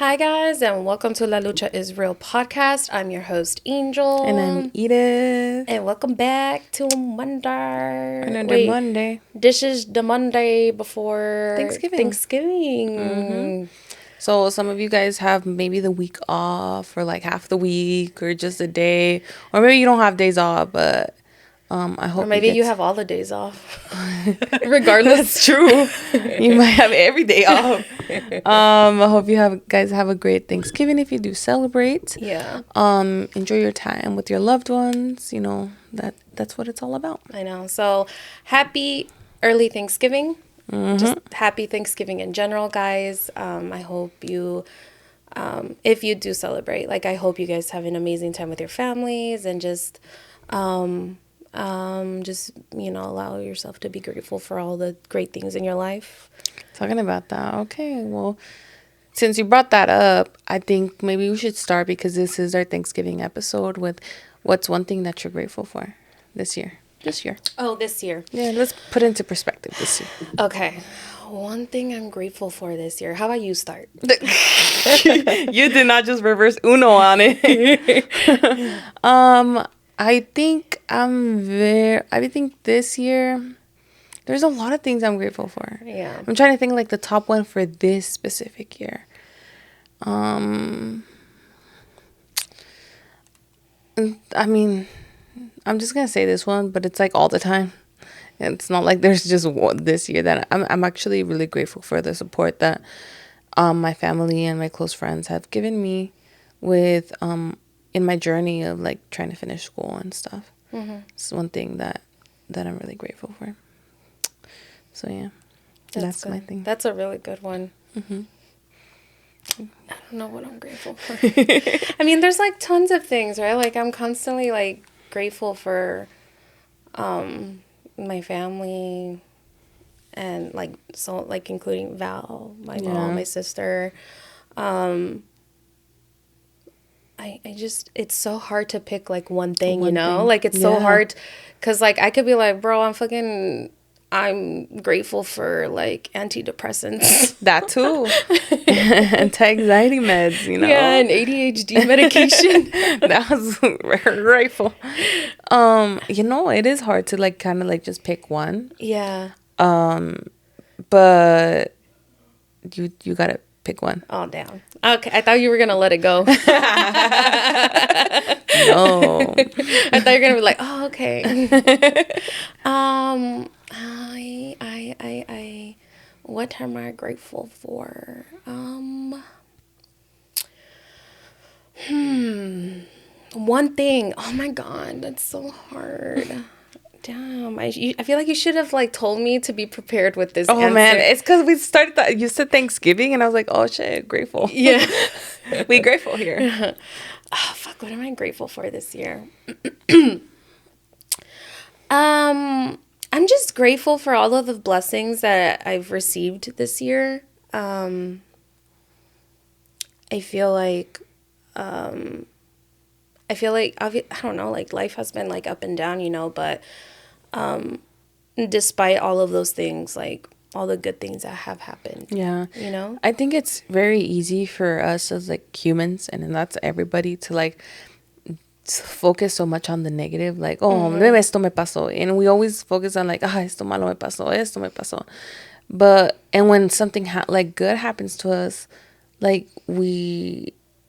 Hi, guys, and welcome to La Lucha is Real podcast. I'm your host, Angel. And I'm Edith. And welcome back to Monday. Another Monday. This is the Monday before Thanksgiving. So some of you guys have maybe the week off or like half the week or just a day. Or maybe you don't have days off, but I hope. Or maybe you have all the days off. Regardless. That's true. You might have every day off. I hope you guys have a great Thanksgiving if you do celebrate. Yeah. Enjoy your time with your loved ones. You know, that's what it's all about. I know. So happy early Thanksgiving. Just happy Thanksgiving in general, guys. I hope you, if you do celebrate, like I hope you guys have an amazing time with your families and just allow yourself to be grateful for all the great things in your life. Talking about that. Okay, well, since you brought that up, I think maybe we should start because this is our Thanksgiving episode with what's one thing that you're grateful for this year. Oh, this year. Yeah, let's put it into perspective this year. Okay. One thing I'm grateful for this year. How about you start? You did not just reverse Uno on it. I think this year there's a lot of things I'm grateful for. Yeah. I'm trying to think like the top one for this specific year. I mean, I'm just gonna say this one, but it's like all the time. It's not like there's just one this year that I'm actually really grateful for the support that my family and my close friends have given me with in my journey of like trying to finish school and stuff. It's one thing that I'm really grateful for. So yeah, that's my thing. That's a really good one. I don't know what I'm grateful for. I mean, there's like tons of things, right? Like I'm constantly like grateful for my family and like including Val, my mom, my sister. I just, it's so hard to pick like one thing, like it's so hard because like I could be like, bro, I'm grateful for like antidepressants. That too. Anti-anxiety meds, Yeah, and ADHD medication. That was very grateful. It is hard to like kind of like just pick one. Yeah. But you gotta pick one. Oh, damn. Okay, I thought you were gonna let it go. No. I thought you were gonna be like, oh, okay. I what am I grateful for? One thing. Oh my God, that's so hard. Damn, I feel like you should have like told me to be prepared with this. Oh man, it's because we started that. You said Thanksgiving, and I was like, oh shit, grateful. Yeah, we grateful here. Oh fuck, what am I grateful for this year? I'm just grateful for all of the blessings that I've received this year. I feel like I don't know, like life has been like up and down, but despite all of those things, like all the good things that have happened. Yeah. I think it's very easy for us as like humans, and that's everybody, to like focus so much on the negative, like, oh, esto me pasó. And we always focus on like, esto malo me pasó, esto me pasó. And when something like good happens to us, like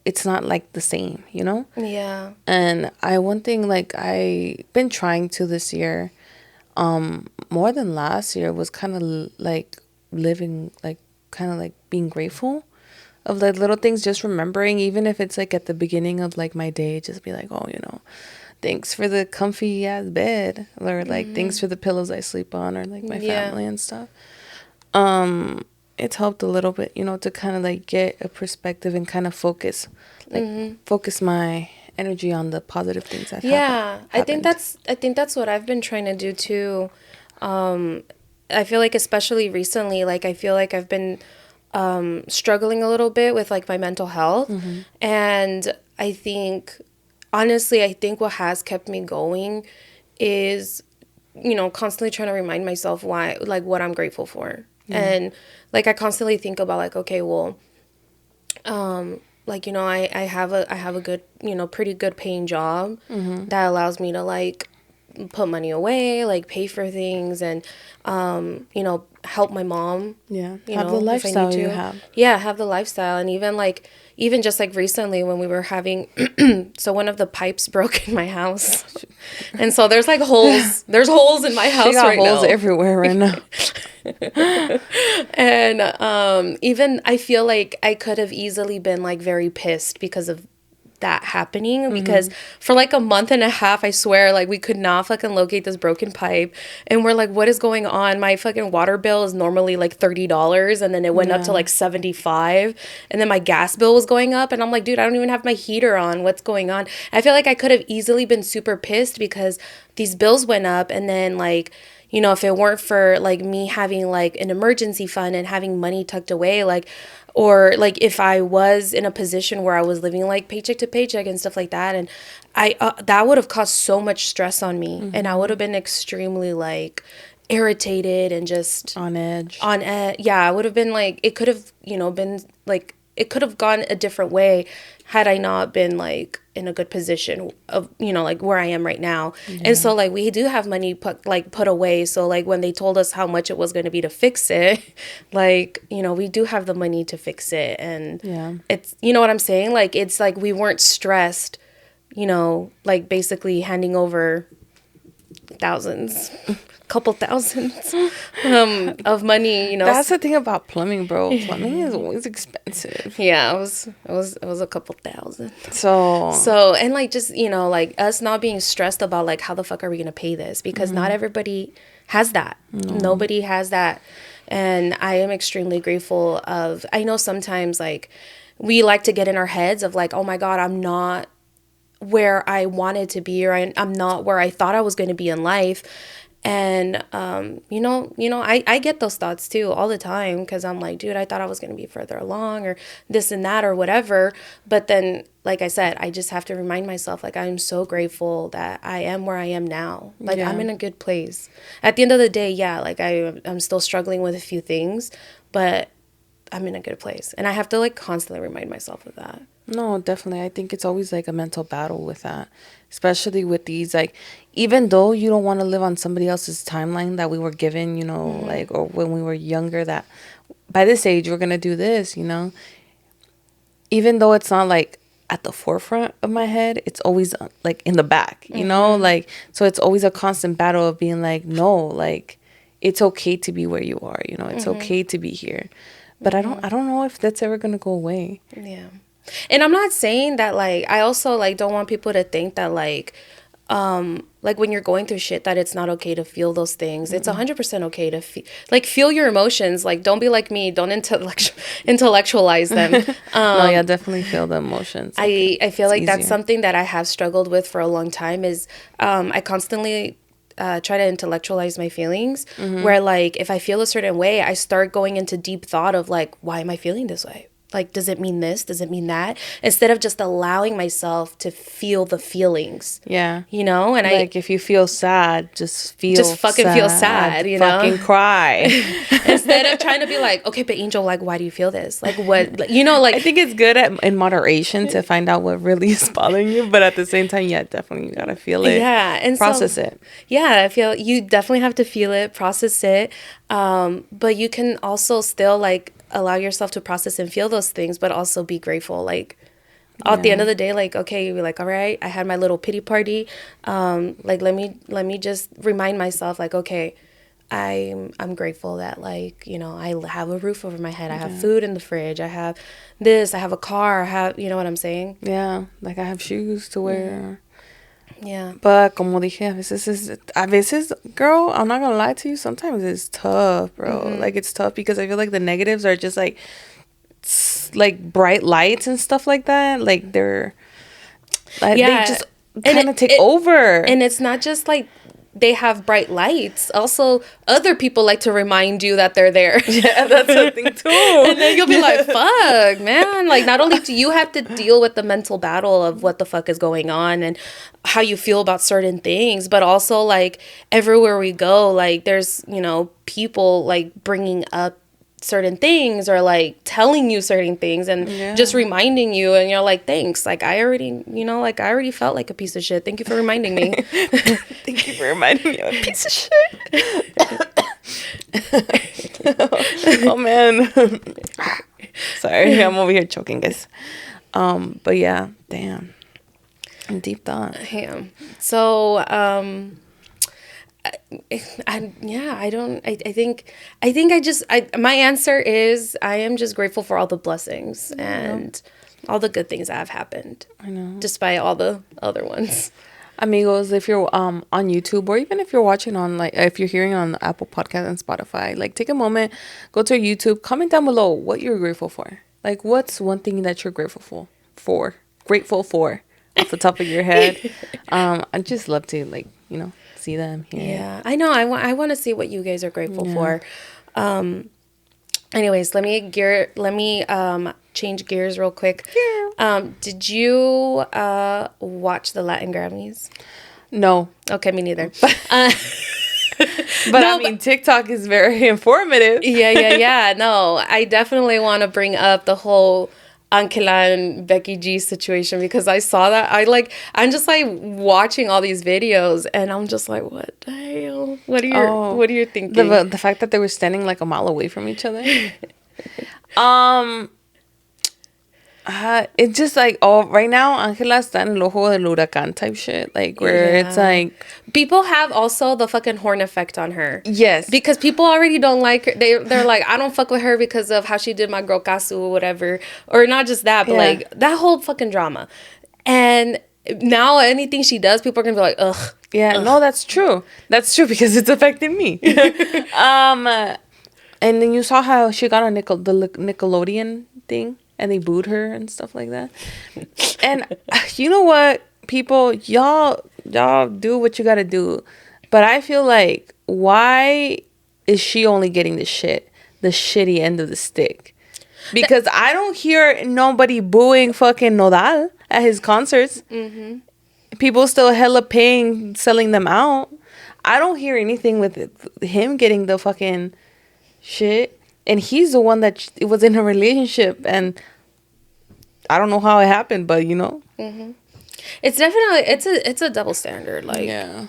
it's not like the same, Yeah. And one thing like I've been trying to this year, more than last year, was kind of like living, like kind of like being grateful of like little things, just remembering, even if it's like at the beginning of like my day, just be like, oh, thanks for the comfy ass bed, or like thanks for the pillows I sleep on, or like my family and stuff. It's helped a little bit, to kind of like get a perspective and kind of focus my energy on the positive things that happened. I think that's what I've been trying to do too. I feel like especially recently, like I feel like I've been struggling a little bit with like my mental health, and I think what has kept me going is constantly trying to remind myself what I'm grateful for. And like I constantly think about like, okay, well, like, you know, I have a good, you know, pretty good paying job that allows me to like put money away, like pay for things, and you know, help my mom. Yeah. You Have know, the if I need lifestyle to. you have. Yeah, have the lifestyle. And even just like recently when we were having so one of the pipes broke in my house. And so there's like holes. There's holes in my She house got right holes now. everywhere right now. And even I feel like I could have easily been like very pissed because of that happening, because for like a month and a half, I swear, like we could not fucking locate this broken pipe, and we're like, what is going on? My fucking water bill is normally like $30, and then it went up to like 75, and then my gas bill was going up, and I'm like, dude, I don't even have my heater on. What's going on? I feel like I could have easily been super pissed because these bills went up, and then like, you know, if it weren't for like me having like an emergency fund and having money tucked away, like, or like if I was in a position where I was living like paycheck to paycheck and stuff like that, and I that would have caused so much stress on me, and I would have been extremely like irritated and just On edge. on edge. Yeah, I would have been like, it could have, you know, been like, it could have gone a different way had I not been like in a good position of, you know, like where I am right now. And so like we do have money put away. So like when they told us how much it was going to be to fix it, like, you know, we do have the money to fix it. And it's, you know what I'm saying? Like, it's like we weren't stressed, you know, like basically handing over thousands, couple thousands of money, you know. That's the thing about plumbing, bro. Plumbing is always expensive. Yeah, it was a couple thousand. So And like, just, you know, like us not being stressed about like how the fuck are we gonna pay this, because not everybody has that. Nobody has that. And I am extremely grateful of, I know sometimes like we like to get in our heads of like, oh my God, I'm not where I wanted to be, or I'm not where I thought I was going to be in life. And I get those thoughts too all the time, because I'm like, dude, I thought I was going to be further along, or this and that, or whatever. But then, like I said, I just have to remind myself, like, I'm so grateful that I am where I am now. Like, I'm in a good place. At the end of the day, yeah, like I'm still struggling with a few things, but I'm in a good place. And I have to like constantly remind myself of that. no, definitely. I think it's always like a mental battle with that, especially with these, like, even though you don't want to live on somebody else's timeline that we were given, you know, like, or when we were younger, that by this age we're going to do this, you know, even though it's not like at the forefront of my head, it's always like in the back, you know, like, so it's always a constant battle of being like, no, like, it's okay to be where you are, you know, it's okay to be here. But I don't know if that's ever going to go away. Yeah. And I'm not saying that, like, I also, like, don't want people to think that, like when you're going through shit, that it's not okay to feel those things. It's 100% okay to feel your emotions. Like, don't be like me. Don't intellectualize them. No, yeah, definitely feel the emotions. I feel like that's easier. something that I have struggled with for a long time, is I constantly try to intellectualize my feelings, where, like, if I feel a certain way, I start going into deep thought of, like, why am I feeling this way? Like, does it mean this? Does it mean that? Instead of just allowing myself to feel the feelings. Yeah. You know? And like, if you feel sad, just fucking feel sad, you know? Fucking cry. Instead of trying to be like, okay, but Angel, like, why do you feel this? Like, what, you know, like. I think it's good in moderation to find out what really is bothering you. But at the same time, yeah, definitely you got to feel it. Yeah. And process it. Yeah. I feel you definitely have to feel it, process it. But you can also still, like, allow yourself to process and feel those things, but also be grateful. Like, at the end of the day, like, okay, you're like, all right, I had my little pity party. Like, let me just remind myself, like, okay, I'm grateful that, like, you know, I have a roof over my head. I have food in the fridge. I have this. I have a car. I have, you know what I'm saying? Yeah, like, I have shoes to wear. Yeah. But como dije, a veces, girl, I'm not gonna lie to you, sometimes it's tough, bro. Like, it's tough because I feel like the negatives are just like bright lights and stuff like that. Like, they're like, they just kind of take over. And it's not just like they have bright lights. Also, other people like to remind you that they're there. Yeah, that's the thing too. And then you'll be like, fuck, man. Like, not only do you have to deal with the mental battle of what the fuck is going on and how you feel about certain things, but also, like, everywhere we go, like, there's, you know, people, like, bringing up certain things or like telling you certain things and just reminding you, and you're like, thanks, like I already, you know, like I already felt like a piece of shit, thank you for reminding me. Thank you for reminding me of a piece of shit. Oh man. Sorry, I'm over here choking, guys. But yeah, damn, deep thought. Damn. So my answer is I am just grateful for all the blessings and all the good things that have happened. I know. Despite all the other ones. Amigos, if you're on YouTube, or even if you're watching on, like, if you're hearing on Apple Podcast and Spotify, like, take a moment, go to YouTube, comment down below what you're grateful for. Like, what's one thing that you're grateful for off the top of your head. I'd just love to, like, you know, see them here. Yeah, I know. I want to see what you guys are grateful for. Anyways, let me change gears real quick. Yeah. Did you watch the Latin Grammys? No. Okay, me neither. But no, I mean, TikTok is very informative. Yeah. No, I definitely want to bring up the whole Angela and Becky G situation, because I saw that. I'm just like watching all these videos and I'm just like, what the hell? What are you thinking? The fact that they were standing like a mile away from each other. It's just like, right now Angela está en el ojo del huracán type shit, like where it's like people have also the fucking horn effect on her. Yes, because people already don't like her. They're like, I don't fuck with her because of how she did my girl Kasu or whatever, or not just that, but like that whole fucking drama. And now anything she does, people are gonna be like, ugh. Yeah, ugh. No, that's true because it's affecting me. And then you saw how she got on the Nickelodeon thing. And they booed her and stuff like that. And you know what, people, y'all do what you gotta do. But I feel like, why is she only getting the shitty end of the stick? Because I don't hear nobody booing fucking Nodal at his concerts. Mm-hmm. People still hella paying, selling them out. I don't hear anything with him getting the fucking shit. And he's the one that was in a relationship, and I don't know how it happened, but you know, it's definitely it's a double standard. Like, yeah,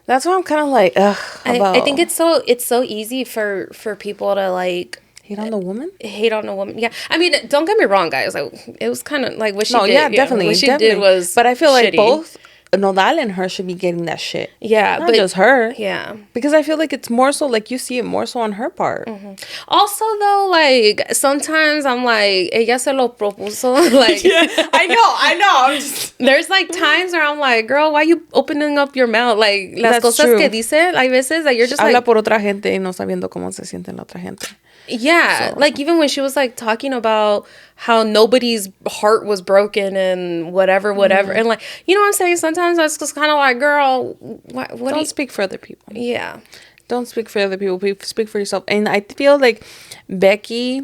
that's why I'm kind of like, ugh. I think it's so easy for people to like hate on the woman. Yeah, I mean, don't get me wrong, guys. Like, it was kind of like what she did. Yeah, definitely. What she did was, but I feel shitty. Like both Nodal and her should be getting that shit. Yeah, not just her. Yeah, because I feel like it's more so, like, you see it more so on her part. Mm-hmm. Also, though, like, sometimes I'm like, ella se lo propuso. Like, yeah, I know. There's like times where I'm like, girl, why you opening up your mouth? Like, las That's cosas true. que dice, like, veces that you're just habla like, por otra gente y no sabiendo cómo se siente la otra gente. Yeah, so. Like, even when she was like talking about how nobody's heart was broken and whatever, and like, you know what I'm saying? Sometimes I was just kind of like, girl, what don't speak for other people. Yeah, don't speak for other people. Speak for yourself. And I feel like Becky.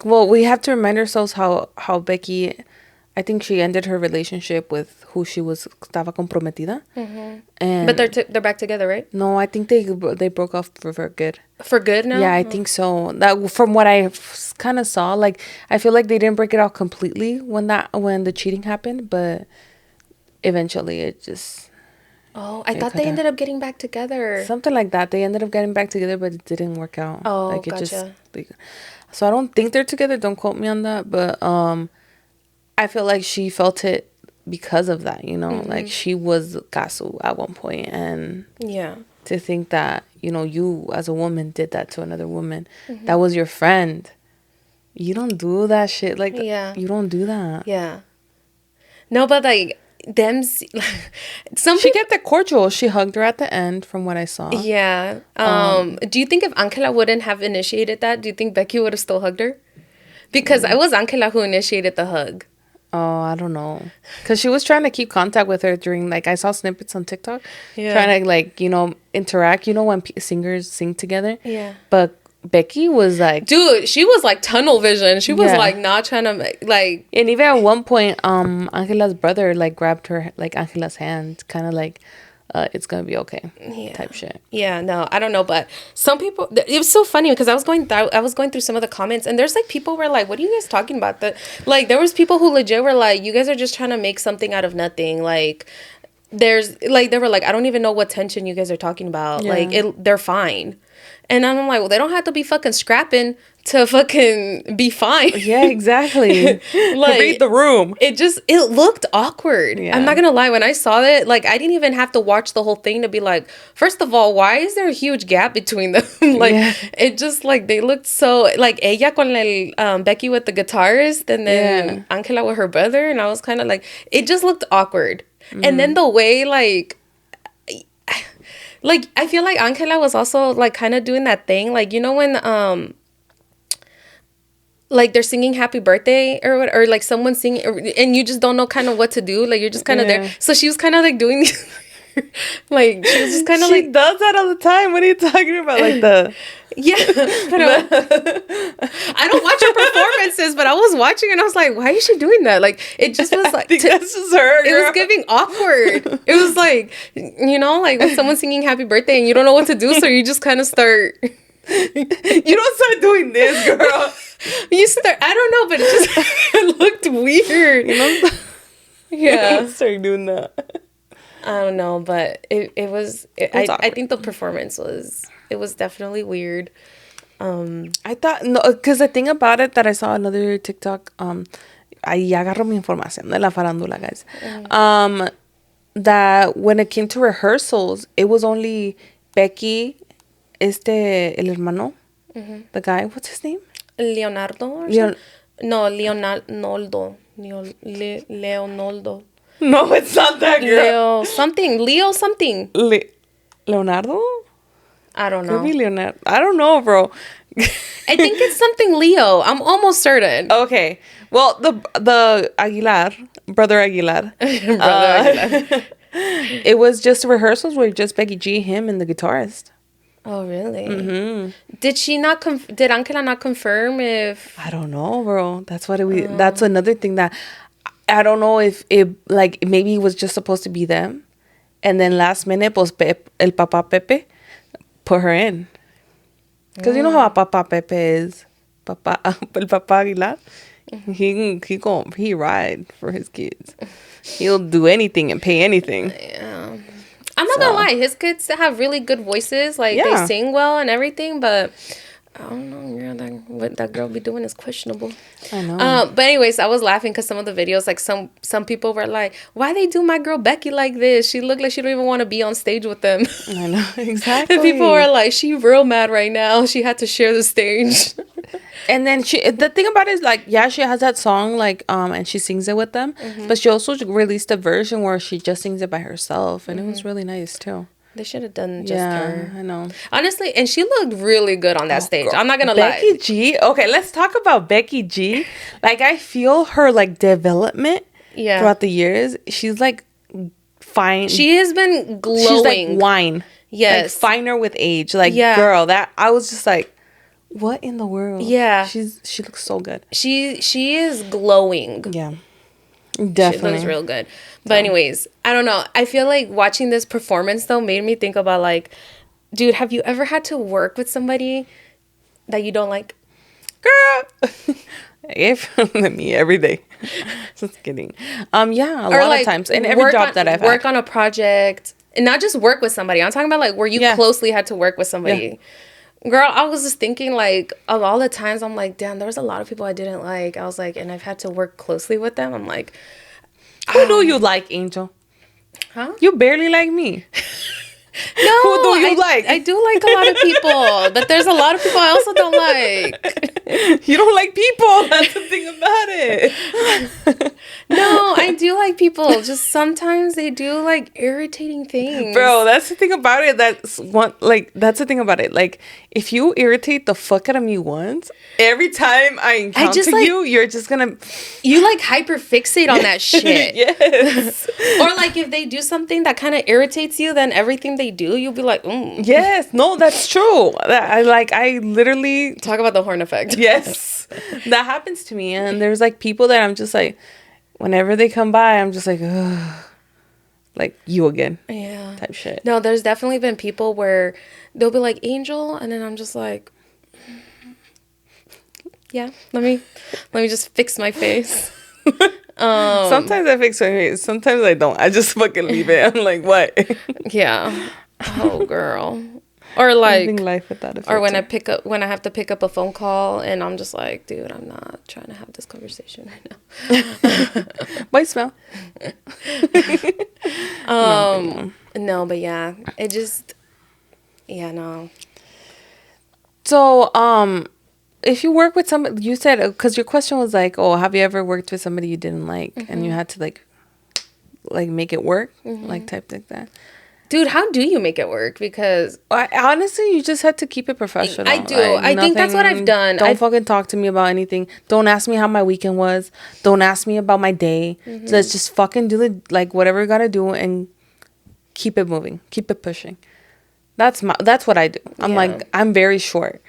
Well, we have to remind ourselves how Becky, I think she ended her relationship with who she was, estaba comprometida. Mm-hmm. And but they're back together, right? No, I think they broke off for good. For good now? Yeah, I think so. That, from what I kind of saw, like, I feel like they didn't break it out completely when the cheating happened, but eventually it just. Oh, I thought they ended up getting back together. Something like that. They ended up getting back together, but it didn't work out. Oh, like, it gotcha. So I don't think they're together. Don't quote me on that, but I feel like she felt it because of that, you know, like she was Kasu at one point, and yeah, to think that, you know, you as a woman did that to another woman that was your friend. You don't do that shit. Like, yeah, you don't do that. Yeah. No, but like them, she kept it cordial. She hugged her at the end, from what I saw. Yeah. Do you think if Angela wouldn't have initiated that, do you think Becky would have still hugged her? Because it was Angela who initiated the hug. Oh, I don't know. Because she was trying to keep contact with her during, like, I saw snippets on TikTok. Yeah. Trying to, like, you know, interact. You know, when singers sing together? Yeah. But Becky was like... Dude, she was like tunnel vision. She was like not trying to, like... And even at one point, Angela's brother, like, grabbed her, like, Angela's hand. Kind of like, it's gonna be okay. Yeah. Type shit. Yeah, no, I don't know, but some people. It was so funny because I was going through some of the comments, and there's like people were like, "What are you guys talking about?" That like there was people who legit were like, "You guys are just trying to make something out of nothing." Like there's like they were like, "I don't even know what tension you guys are talking about." Yeah. Like they're fine, and I'm like, well, they don't have to be fucking scrapping to fucking be fine. Yeah, exactly. Like, read the room. It looked awkward. Yeah. I'm not gonna lie, when I saw it, like I didn't even have to watch the whole thing to be like, first of all, why is there a huge gap between them? Like it just like they looked so like ella con el Becky with the guitarist and then Angela with her brother, and I was kind of like, it just looked awkward. And then the way like I feel like Angela was also like kind of doing that thing, like you know when like they're singing happy birthday or like someone singing and you just don't know kind of what to do, like you're just kind of there, so she was kind of like doing like she was just kind of like does that all the time. What are you talking about? Like the I don't watch her performances, but I was watching and I was like, why is she doing that? Like it just was like this is her, it was giving awkward. It was like, you know, like when someone's singing happy birthday and you don't know what to do, so you just kind of start you don't start doing this, girl. You start, I don't know, but it just it looked weird. You know? Yeah. Start doing that. I don't know, but it was I think the performance was definitely weird. I thought, no, because the thing about it that I saw another TikTok, ahí agarro mi información de la farándula, guys. That when it came to rehearsals, it was only Becky, el hermano, the guy, what's his name? Leonardo? Leonardo. Leonardo. No, it's not that girl. Leo something. Leonardo? I don't know. Could be Leonardo. I don't know, bro. I think it's something Leo. I'm almost certain. Okay. Well, the Aguilar, brother Aguilar. It was just rehearsals where just Becky G, him, and the guitarist. Oh, really? Mm-hmm. Did she not did Angela not confirm if... I don't know, bro. That's what that's another thing that I don't know if it, like, maybe it was just supposed to be them. And then last minute, pues, el Papa Pepe put her in. Because you know how Papa Pepe is. El Papa Aguilar. He ride for his kids. He'll do anything and pay anything. Yeah. I'm not gonna lie, his kids have really good voices. Like, they sing well and everything, but I don't know, girl, what that girl be doing is questionable. I know. But anyways, I was laughing because some of the videos, like some people were like, why they do my girl Becky like this? She looked like she don't even want to be on stage with them. I know, exactly. And people were like, she real mad right now. She had to share the stage. And then the thing about it is, like, yeah, she has that song, like, and she sings it with them, but she also released a version where she just sings it by herself, and it was really nice too. They should have done just her. I know. Honestly, and she looked really good on that stage. Girl. I'm not gonna lie. Becky G. Okay, let's talk about Becky G. Like, I feel her, like, development throughout the years. She's, like, fine. She has been glowing. She's like wine. Yes. Like, finer with age. Like, girl, that I was just like, what in the world? Yeah. She looks so good. She is glowing. Yeah. Definitely. She looks real good. But anyways, I don't know. I feel like watching this performance, though, made me think about, like, dude, have you ever had to work with somebody that you don't like? Girl. If me every day. Just kidding. Yeah, a lot of times. In every job that I've work on a project. And not just work with somebody. I'm talking about, like, where you closely had to work with somebody. Yeah. Girl, I was just thinking, like, of all the times, I'm like, damn, there was a lot of people I didn't like. I was like, and I've had to work closely with them. I'm like, who do you like, Angel? Huh? You barely like me. No, who do you like? I do like a lot of people, but there's a lot of people I also don't like. You don't like people. That's the thing about it. No, I do like people. Just sometimes they do, like, irritating things. Bro, that's the thing about it. That's the thing about it. Like, if you irritate the fuck out of me once, every time I encounter you, you're just gonna... You, like, hyperfixate on that shit. Yes. Or, like, if they do something that kind of irritates you, then everything they do, you'll be like, Yes. No, that's true. I literally... Talk about the horn effect. Yes. That happens to me. And there's, like, people that I'm just like... Whenever they come by, I'm just like, ugh. like you again. Yeah. Type shit. No, there's definitely been people where they'll be like, Angel, and then I'm just like, yeah, let me just fix my face. Sometimes I fix my face. Sometimes I don't. I just fucking leave it. I'm like, what? Yeah. Oh, girl. Or like, living life without a filter. or when I have to pick up a phone call, and I'm just like, dude, I'm not trying to have this conversation right now. Voicemail. No, but yeah, it just, yeah, no. So, if you work with somebody, you said, because your question was like, oh, have you ever worked with somebody you didn't like, and you had to like make it work, like type like that. Dude, how do you make it work? Because honestly, you just have to keep it professional. I do. Like, I think that's what I've done. Don't fucking talk to me about anything. Don't ask me how my weekend was. Don't ask me about my day. Let's just fucking do like whatever you gotta do and keep it moving. Keep it pushing. That's what I do. I'm like, I'm very short.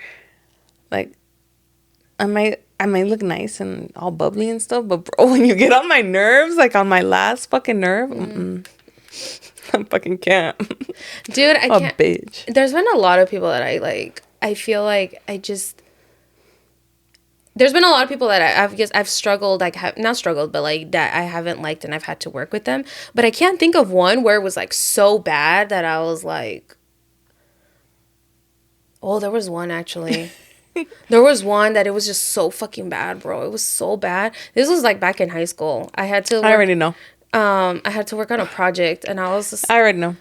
Like, I might look nice and all bubbly and stuff, but bro, when you get on my nerves, like on my last fucking nerve, I fucking can't. Dude, I can't. Bitch. There's been a lot of people that I like. I feel like there's been a lot of people that I've struggled, like, not struggled, but like that I haven't liked, and I've had to work with them. But I can't think of one where it was like so bad that I was like, oh, there was one actually. There was one that it was just so fucking bad, bro. It was so bad. This was like back in high school. I already know. I had to work on a project, and I was just... I already know.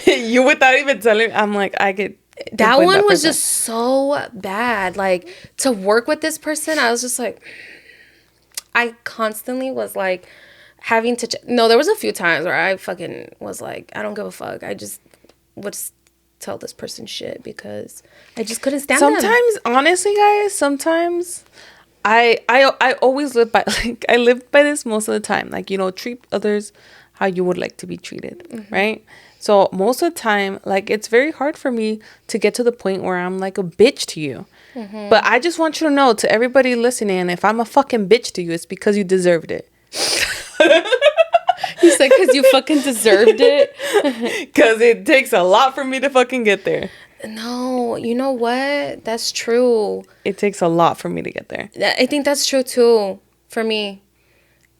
You without even telling me, I'm like, I could... That one was just so bad. Like, to work with this person, I was just like... I constantly was like having to... No, there was a few times where I fucking was like, I don't give a fuck. I just would tell this person shit because I just couldn't stand them. Sometimes, honestly, guys, sometimes... I always live by, like, I live by this most of the time. Like, you know, treat others how you would like to be treated, right? So most of the time, like, it's very hard for me to get to the point where I'm like a bitch to you. But I just want you to know, to everybody listening, if I'm a fucking bitch to you, it's because you deserved it. You said because you fucking deserved it? Because it takes a lot for me to fucking get there. No, you know what? That's true. It takes a lot for me to get there. I think that's true too for me.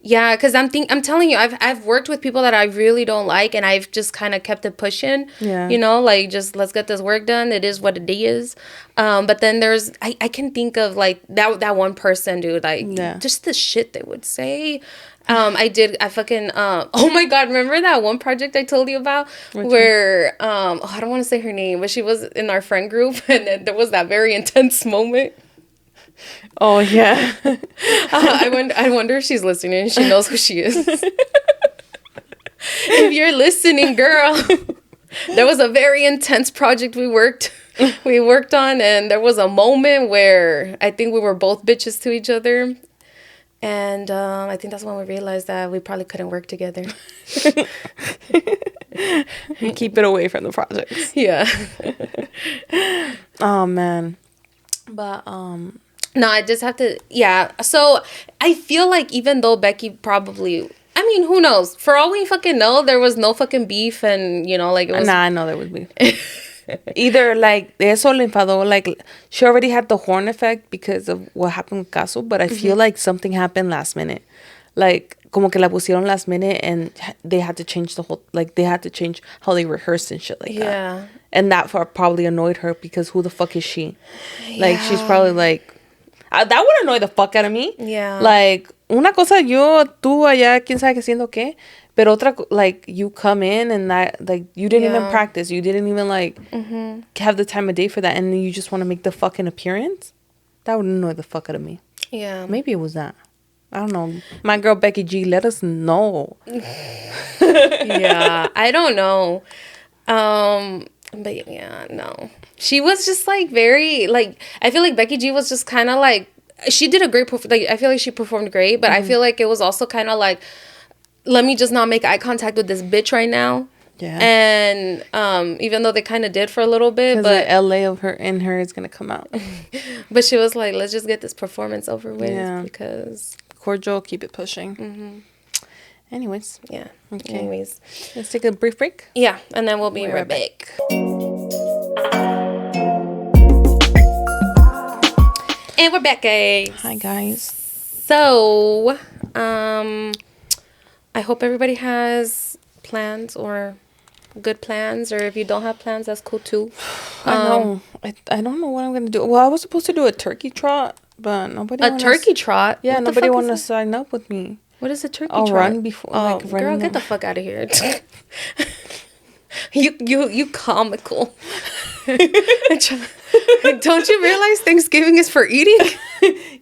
Yeah, because I'm telling you, I've worked with people that I really don't like, and I've just kind of kept it pushing. Yeah. You know, like, just let's get this work done. It is what it is. But then there's I can think of like that one person, dude. Like, just the shit they would say. I fucking oh my god, remember that one project I told you about? Where I don't want to say her name, but she was in our friend group, and then there was that very intense moment. Oh yeah. I wonder if she's listening and she knows who she is. If you're listening, girl, there was a very intense project we worked on, and there was a moment where I think we were both bitches to each other. And I think that's when we realized that we probably couldn't work together. Keep it away from the projects. Yeah. Oh, man. But, no, I just have to, yeah. So, I feel like even though Becky probably, I mean, who knows? For all we fucking know, there was no fucking beef, and, you know, like, it was... Nah, I know there was beef. Either, like, eso le enfadó, like, she already had the horn effect because of what happened with Caso, but I feel like something happened last minute. Like, como que la pusieron last minute, and they had to change the whole, like, they had to change how they rehearsed and shit like that. Yeah. And that probably annoyed her, because who the fuck is she? Like, she's probably like, that would annoy the fuck out of me. Yeah. Like, una cosa tú allá, quién sabe qué haciendo qué. Pero otra, like, you come in and that, like, you didn't even practice. You didn't even, like, have the time of day for that. And then you just want to make the fucking appearance? That would annoy the fuck out of me. Yeah. Maybe it was that. I don't know. My girl, Becky G, let us know. Yeah. I don't know. But, yeah, no. She was just, like, very, like, I feel like Becky G was just kind of, like, she did a great, like, I feel like she performed great. But I feel like it was also kind of, like, let me just not make eye contact with this bitch right now. Yeah. And even though they kind of did for a little bit, but the LA of her in her is gonna come out. But she was like, let's just get this performance over with, because cordial, keep it pushing. Anyways. Yeah. Okay. Anyways. Let's take a brief break. Yeah. And then we'll be right back. And we're back, guys. Hi, guys. So, I hope everybody has plans or good plans, or if you don't have plans, that's cool too. I know. I don't know what I'm gonna do. Well, I was supposed to do a turkey trot, but nobody. Turkey trot? Yeah, nobody want to sign up with me. What is a turkey I'll trot? run before. Oh, like, girl, get the fuck out of here. You comical. Don't you realize Thanksgiving is for eating?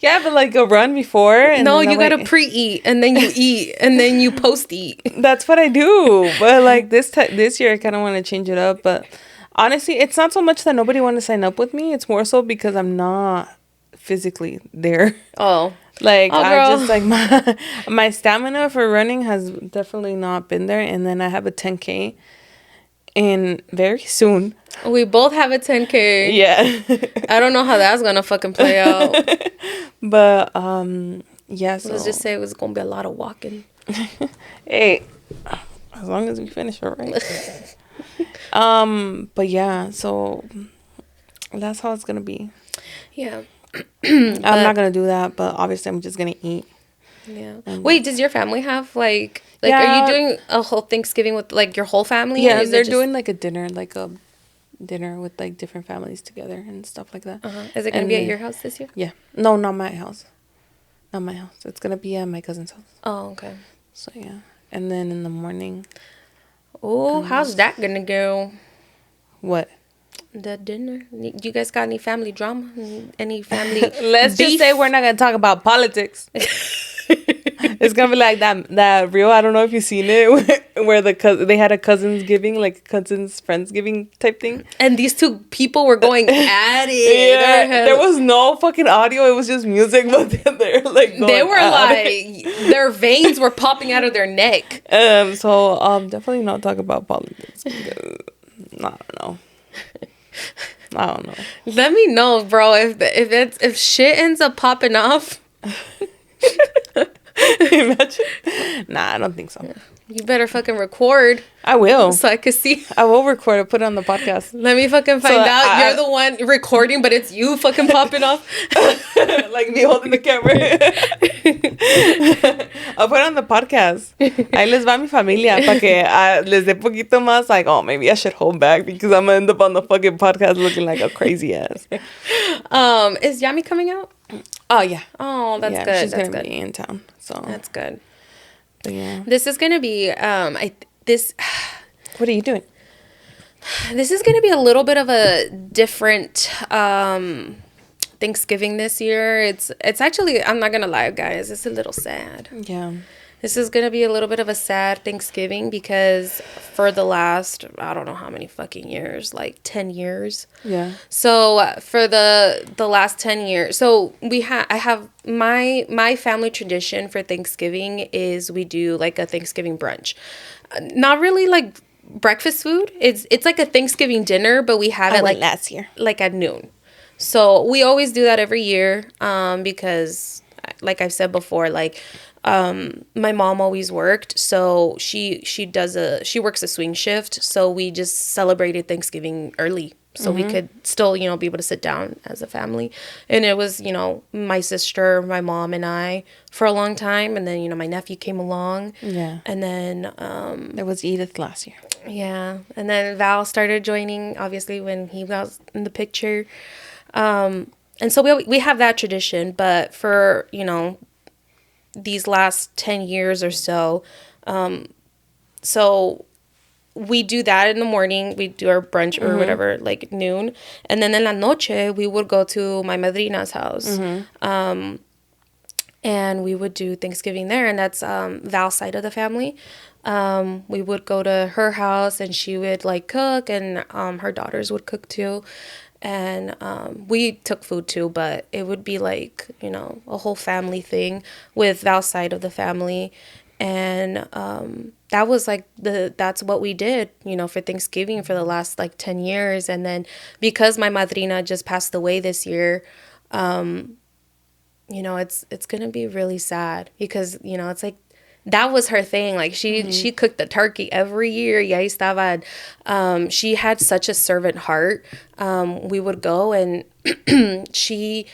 Yeah, but like a run before. And no, you gotta pre-eat and then you eat and then you post-eat. That's what I do. But like this year, I kind of want to change it up. But honestly, it's not so much that nobody want to sign up with me. It's more so because I'm not physically there. Oh. Like, I just, like, my stamina for running has definitely not been there. And then I have a 10K in very soon. We both have a 10K. Yeah. I don't know how that's gonna fucking play out. But, yeah, so. Let's just say it was gonna be a lot of walking. Hey, as long as we finish it right. But, yeah, so that's how it's gonna be. Yeah. I'm not gonna do that, but obviously I'm just gonna eat. Yeah. Wait, does your family have like yeah. Are you doing a whole Thanksgiving with like your whole family? Yeah, they're doing like a dinner with like different families together and stuff like that. Is it gonna be at your house this year? Yeah. No, not my house. Not my house. It's gonna be at my cousin's house. Oh, okay. So yeah, and then in the morning. Oh, how's that gonna go? What? The dinner. You guys got any family drama? Any family? Let's just say we're not gonna talk about politics. It's gonna be like that reel. I don't know if you've seen it, where they had a cousins giving, like cousins friendsgiving type thing, and these two people were going at it. Yeah, there was no fucking audio. It was just music, but they're like they were like their veins were popping out of their neck. So definitely not talk about politics. Because, I don't know. Let me know, bro, if shit ends up popping off. Imagine. Nah, I don't think so. You better fucking record. I will. So I could see. I will record it, put it on the podcast. Let me fucking find out you're the one recording, but it's you fucking popping off. Like me holding the camera. I'll put it on the podcast. Ahí les va mi familia para que les dé poquito más. Like, oh, maybe I should hold back because I'm gonna end up on the fucking podcast looking like a crazy ass. Is Yami coming out? Oh yeah. Oh, that's good. She's gonna be in town, so that's good. But yeah. This is gonna be What are you doing? This is gonna be a little bit of a different Thanksgiving this year. It's actually, I'm not gonna lie, guys, it's a little sad. Yeah. This is going to be a little bit of a sad Thanksgiving because for the last, I don't know how many fucking years, like 10 years. Yeah. So for the last 10 years, so I have my family tradition for Thanksgiving is we do like a Thanksgiving brunch. Not really like breakfast food. It's like a Thanksgiving dinner, but we have it like last year, like at noon. So we always do that every year because like I've said before, like my mom always worked, so she works a swing shift, so we just celebrated Thanksgiving early so we could still be able to sit down as a family. And it was my sister, my mom, and I for a long time, and then my nephew came along, and then there was Edith last year, and then Val started joining obviously when he was in the picture, and so we have that tradition. But for these last 10 years or so, so we do that in the morning. We do our brunch or whatever, like noon. And then en la noche, we would go to my madrina's house. And we would do Thanksgiving there. And that's Val's side of the family. We would go to her house and she would like cook, and her daughters would cook too. And we took food too, but it would be like, a whole family thing with Val's side of the family. And that was like that's what we did, for Thanksgiving for the last like 10 years. And then because my madrina just passed away this year, it's going to be really sad because, it's like that was her thing. Like she cooked the turkey every year. Y ahí estaba. She had such a servant heart. We would go and she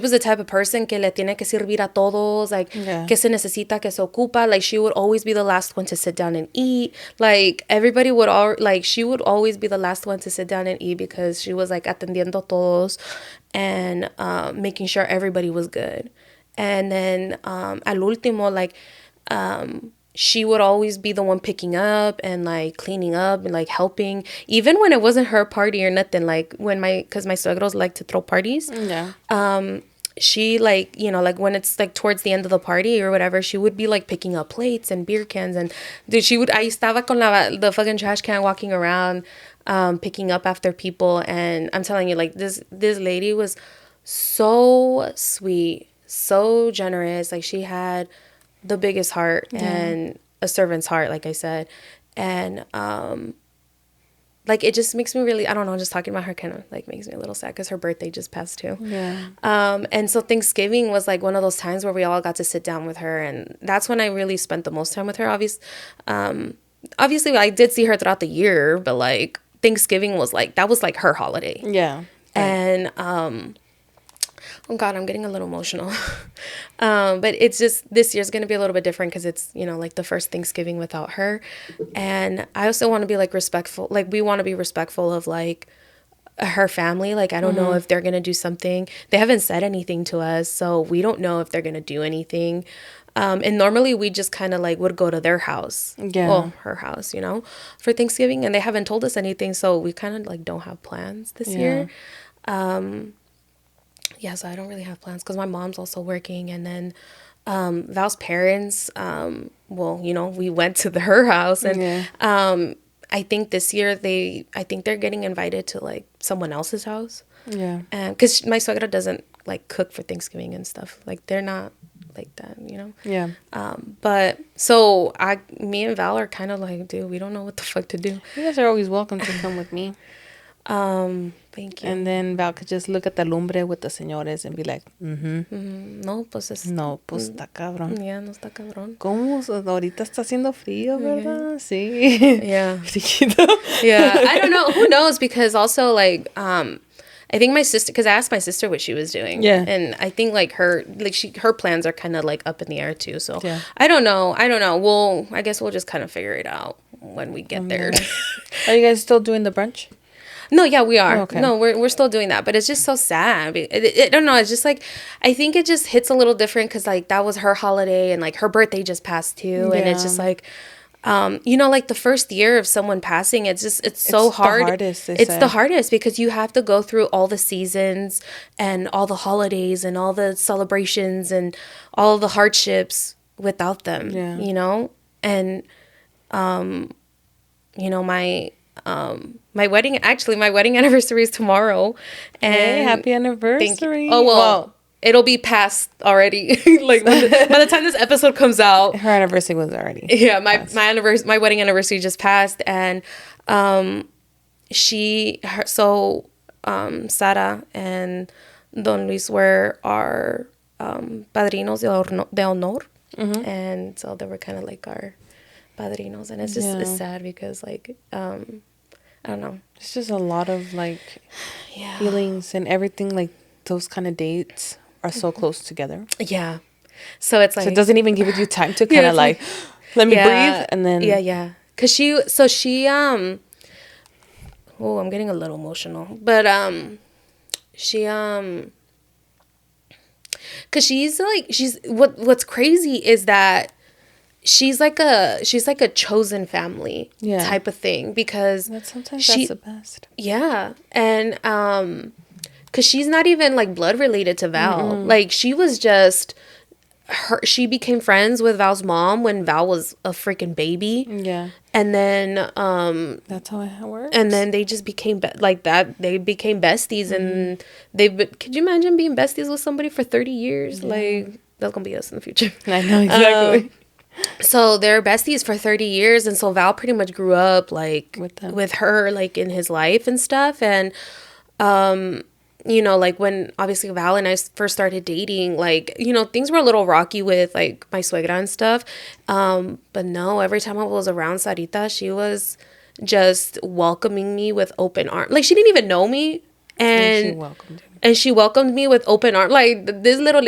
was the type of person que le tiene que servir a todos, like que se necesita, que se ocupa. Like she would always be the last one to sit down and eat. Like everybody would she would always be the last one to sit down and eat because she was like atendiendo todos and making sure everybody was good. And then al último, like she would always be the one picking up and like cleaning up and like helping, even when it wasn't her party or nothing. Like when because my suegros like to throw parties. She like, you know, like when it's like towards the end of the party or whatever, she would be like picking up plates and beer cans, and dude, ahí estaba con the fucking trash can walking around, picking up after people. And I'm telling you, like this lady was so sweet, so generous. Like she had the biggest heart and a servant's heart, like I said. And like it just makes me really, I don't know, just talking about her kind of like makes me a little sad because her birthday just passed too. And so Thanksgiving was like one of those times where we all got to sit down with her, and that's when I really spent the most time with her. Obviously I did see her throughout the year, but like Thanksgiving was like, that was like her holiday. And oh God, I'm getting a little emotional. But it's just, this year's going to be a little bit different because it's, you know, like the first Thanksgiving without her. And I also want to be like respectful. Like we want to be respectful of like her family. Like I don't know if they're going to do something. They haven't said anything to us, so we don't know if they're going to do anything. And normally we just kind of like would go to their house. Well, her house, you know, for Thanksgiving. And they haven't told us anything. So we kind of like don't have plans this year. So I don't really have plans because my mom's also working. And then Val's parents, well, you know, we went to her house. And I think this year I think they're getting invited to like someone else's house. Because my suegra doesn't like cook for Thanksgiving and stuff. Like they're not like that, you know? But so me and Val are kind of like, dude, we don't know what the fuck to do. You guys are always welcome to come with me. Thank you. And then Val could just look at the lumbre with the señores and be like, no, pues está cabrón. No está cabrón. ¿Cómo? Ahorita está haciendo frío, ¿verdad? Sí. I don't know. Who knows? Because also like, I think my sister, because I asked my sister what she was doing. And I think like her plans are kind of like up in the air too. So I don't know. I guess we'll just kind of figure it out when we get there. Are you guys still doing the brunch? No, yeah, we are. Oh, okay. No, we're still doing that, but it's just so sad. I don't know. It's just like, I think it just hits a little different because like that was her holiday and like her birthday just passed too, and it's just like, you know, like the first year of someone passing, it's so hard. It's the hardest because you have to go through all the seasons and all the holidays and all the celebrations and all the hardships without them. You know, and you know, my wedding anniversary is tomorrow. And hey, happy anniversary. Oh, well, it'll be past already. Like by the time this episode comes out, her anniversary was already. Yeah, my wedding anniversary just passed, and Sara and Don Luis were our padrinos de honor, and so they were kind of like our padrinos, and it's just it's sad because like I don't know. It's just a lot of like feelings and everything. Like those kind of dates are so close together. Yeah. So it's like, so it doesn't even give you time to kind of like, let me breathe, and then Cause she oh, I'm getting a little emotional, but cause what's crazy is that she's like a chosen family type of thing, because sometimes that's the best. Yeah. And because she's not even like blood related to Val. Like she was just she became friends with Val's mom when Val was a freaking baby. Yeah. And then that's how it works. And then they just became like that. They became besties, and could you imagine being besties with somebody for 30 years? Yeah. Like that's gonna be us in the future. I know, exactly. So they're besties for 30 years, and so Val pretty much grew up like with her like in his life and stuff. And you know, like when obviously Val and I first started dating, like, you know, things were a little rocky with like my suegra and stuff. But no, every time I was around Sarita, she was just welcoming me with open arms. Like she didn't even know me. And she welcomed me with open arms. Like this little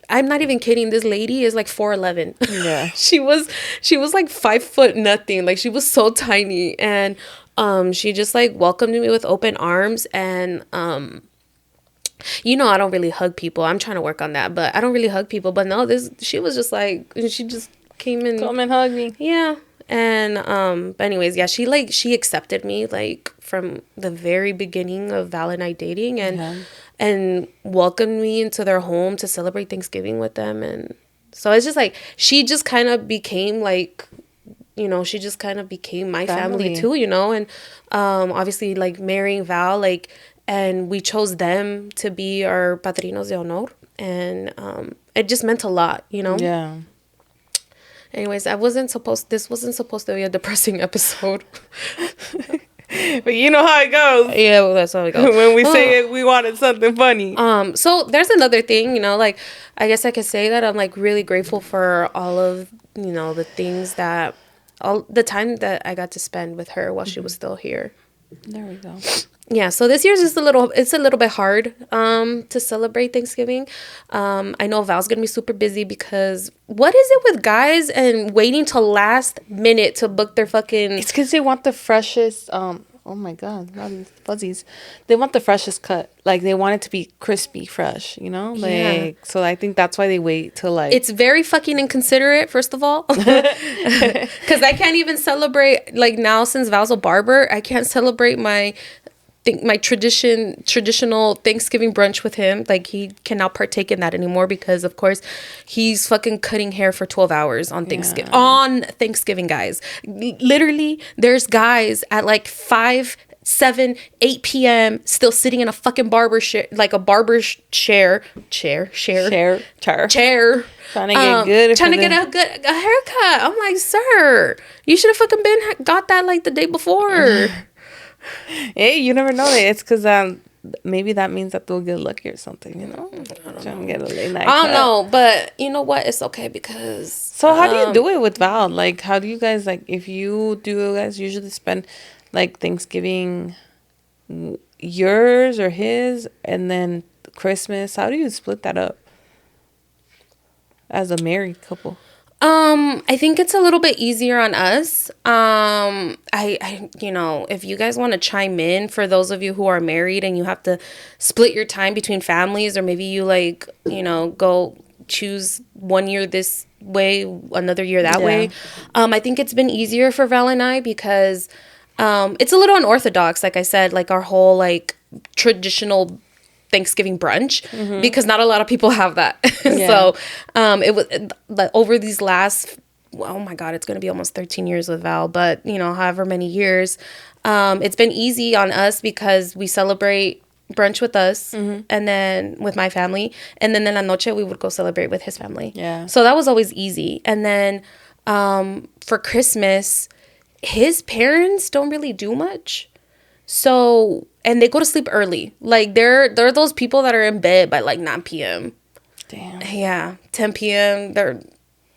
I'm not even kidding. This lady is like 4'11". Yeah. she was like 5 foot nothing. Like she was so tiny. And she just like welcomed me with open arms. And you know, I don't really hug people. I'm trying to work on that, but I don't really hug people. But no, she was just like, she just came and come and hug me. Yeah. And but anyways, yeah, she accepted me like from the very beginning of Val and I dating, and welcomed me into their home to celebrate Thanksgiving with them. And so it's just like she just kind of became like, you know, she just kind of became my family too, you know. And obviously like marrying Val, like, and we chose them to be our padrinos de honor, and it just meant a lot, you know. Yeah. Anyways, this wasn't supposed to be a depressing episode. But you know how it goes. Yeah, well, that's how it goes. When we say it, we wanted something funny. So there's another thing, you know, like, I guess I could say that I'm, like, really grateful for all of, you know, the things that, all the time that I got to spend with her while she was still here. There we go. Yeah, so this year's just it's a little bit hard to celebrate Thanksgiving. I know Val's gonna be super busy because what is it with guys and waiting till last minute to book their fucking... It's because they want the freshest, oh my God, not these fuzzies. They want the freshest cut. Like, they want it to be crispy fresh, you know? Like, yeah. So I think that's why they wait till, like... It's very fucking inconsiderate, first of all. Because I can't even celebrate, like, now since Val's a barber, I can't celebrate my traditional Thanksgiving brunch with him. Like, he cannot partake in that anymore because, of course, he's fucking cutting hair for 12 hours on Thanksgiving. Yeah. On Thanksgiving, guys. Literally, there's guys at like 5, 7, 8 p.m. still sitting in a fucking barber chair, like a barber chair. Trying to get a haircut. I'm like, sir, you should have fucking got that like the day before. Hey, you never know. It's because maybe that means that they'll get lucky or something, you know? Trying to get a late night I don't know, but you know what? It's okay because... So how do you do it with Val? Like, how do you guys, like, if you guys usually spend, like, Thanksgiving yours or his, and then Christmas? How do you split that up as a married couple? I think it's a little bit easier on us. I you know, if you guys want to chime in, for those of you who are married and you have to split your time between families, or maybe you like, you know, go choose one year this way, another year that way. I think it's been easier for Val and I because, it's a little unorthodox. Like I said, like our whole like traditional Thanksgiving brunch, because not a lot of people have that. So it was like over these last, oh my God, it's going to be almost 13 years with Val, but you know, however many years, it's been easy on us because we celebrate brunch with us and then with my family, and then in la noche we would go celebrate with his family. So that was always easy. And then for Christmas, his parents don't really do much. So, and they go to sleep early. Like, they're those people that are in bed by, like, 9 p.m. Damn. Yeah, 10 p.m., they're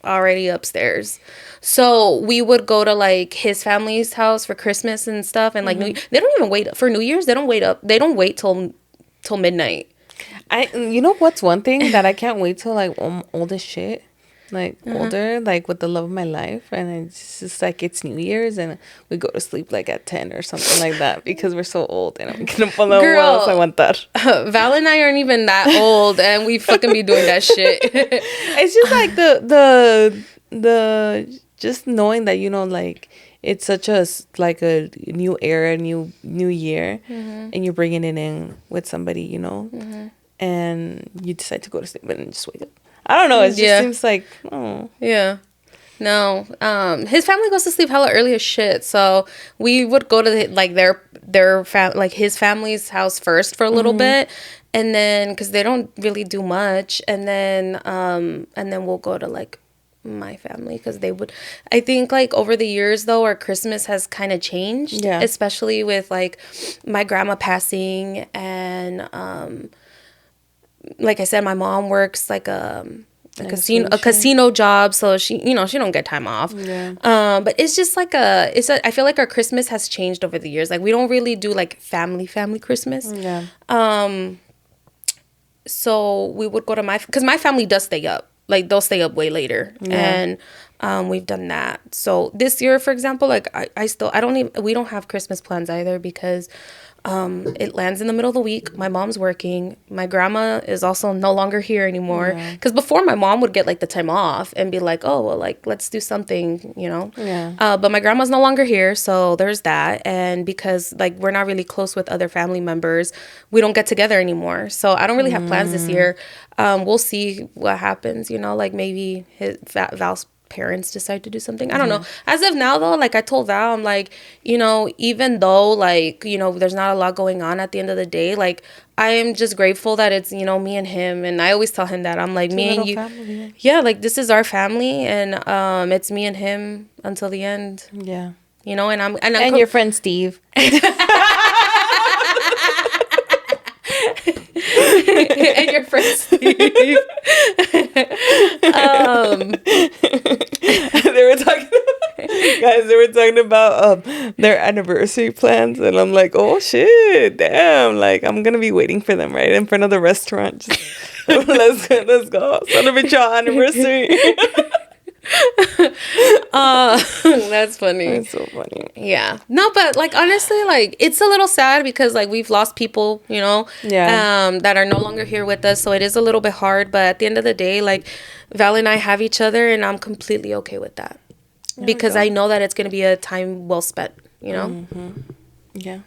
already upstairs. So, we would go to, like, his family's house for Christmas and stuff. And, like, they don't even wait. For New Year's, they don't wait up. They don't wait till midnight. You know what's one thing that I can't wait till, like, I'm old as shit? Like, older, like, with the love of my life, and it's just like, it's New Year's, and we go to sleep, like, at 10 or something like that, because we're so old, and I'm gonna follow else I want that. Val and I aren't even that old, and we fucking be doing that shit. It's just, like, the just knowing that, you know, like, it's such a, like, a new era, new year, and you're bringing it in with somebody, you know, and you decide to go to sleep, and then just wake up. I don't know. It just seems like, oh. Yeah. No. His family goes to sleep hella early as shit. So we would go to like like his family's house first for a little bit, and then because they don't really do much, and then we'll go to like my family, because they would, I think, like, over the years though, our Christmas has kind of changed, Yeah. especially with like my grandma passing, and like I said, my mom works like a casino job, so she, she don't get time off. Yeah. But it's just like I feel like our Christmas has changed over the years. Like, we don't really do like family Christmas. Yeah. So we would go to because my family does stay up. Like, they'll stay up way later. Yeah. And we've done that. So this year, for example, like we don't have Christmas plans either, because it lands in the middle of the week. My mom's working. My grandma is also no longer here anymore. Because before, my mom would get like the time off and be like, oh, well, like, let's do something, Yeah. But my grandma's no longer here, so there's that. And because like we're not really close with other family members, we don't get together anymore. So I don't really have plans this year. We'll see what happens. Like, maybe Val's parents decide to do something. I don't know. As of now, though, like, I told Val, I'm like, even though, like, there's not a lot going on at the end of the day, like, I am just grateful that it's, me and him. And I always tell him that I'm like, It's me and you, family. yeah, like, this is our family, and it's me and him until the end. Yeah. And your friend Steve. And your friend Steve. They were talking about their anniversary plans, and I'm like, oh shit, damn, like, I'm gonna be waiting for them right in front of the restaurant. Just, let's go celebrate your anniversary. That's funny. It's so funny. Yeah. No, but like, honestly, like, it's a little sad because like we've lost people, that are no longer here with us. So it is a little bit hard, but at the end of the day, like, Val and I have each other, and I'm completely okay with that, because I know that it's going to be a time well spent, Mm-hmm. Yeah.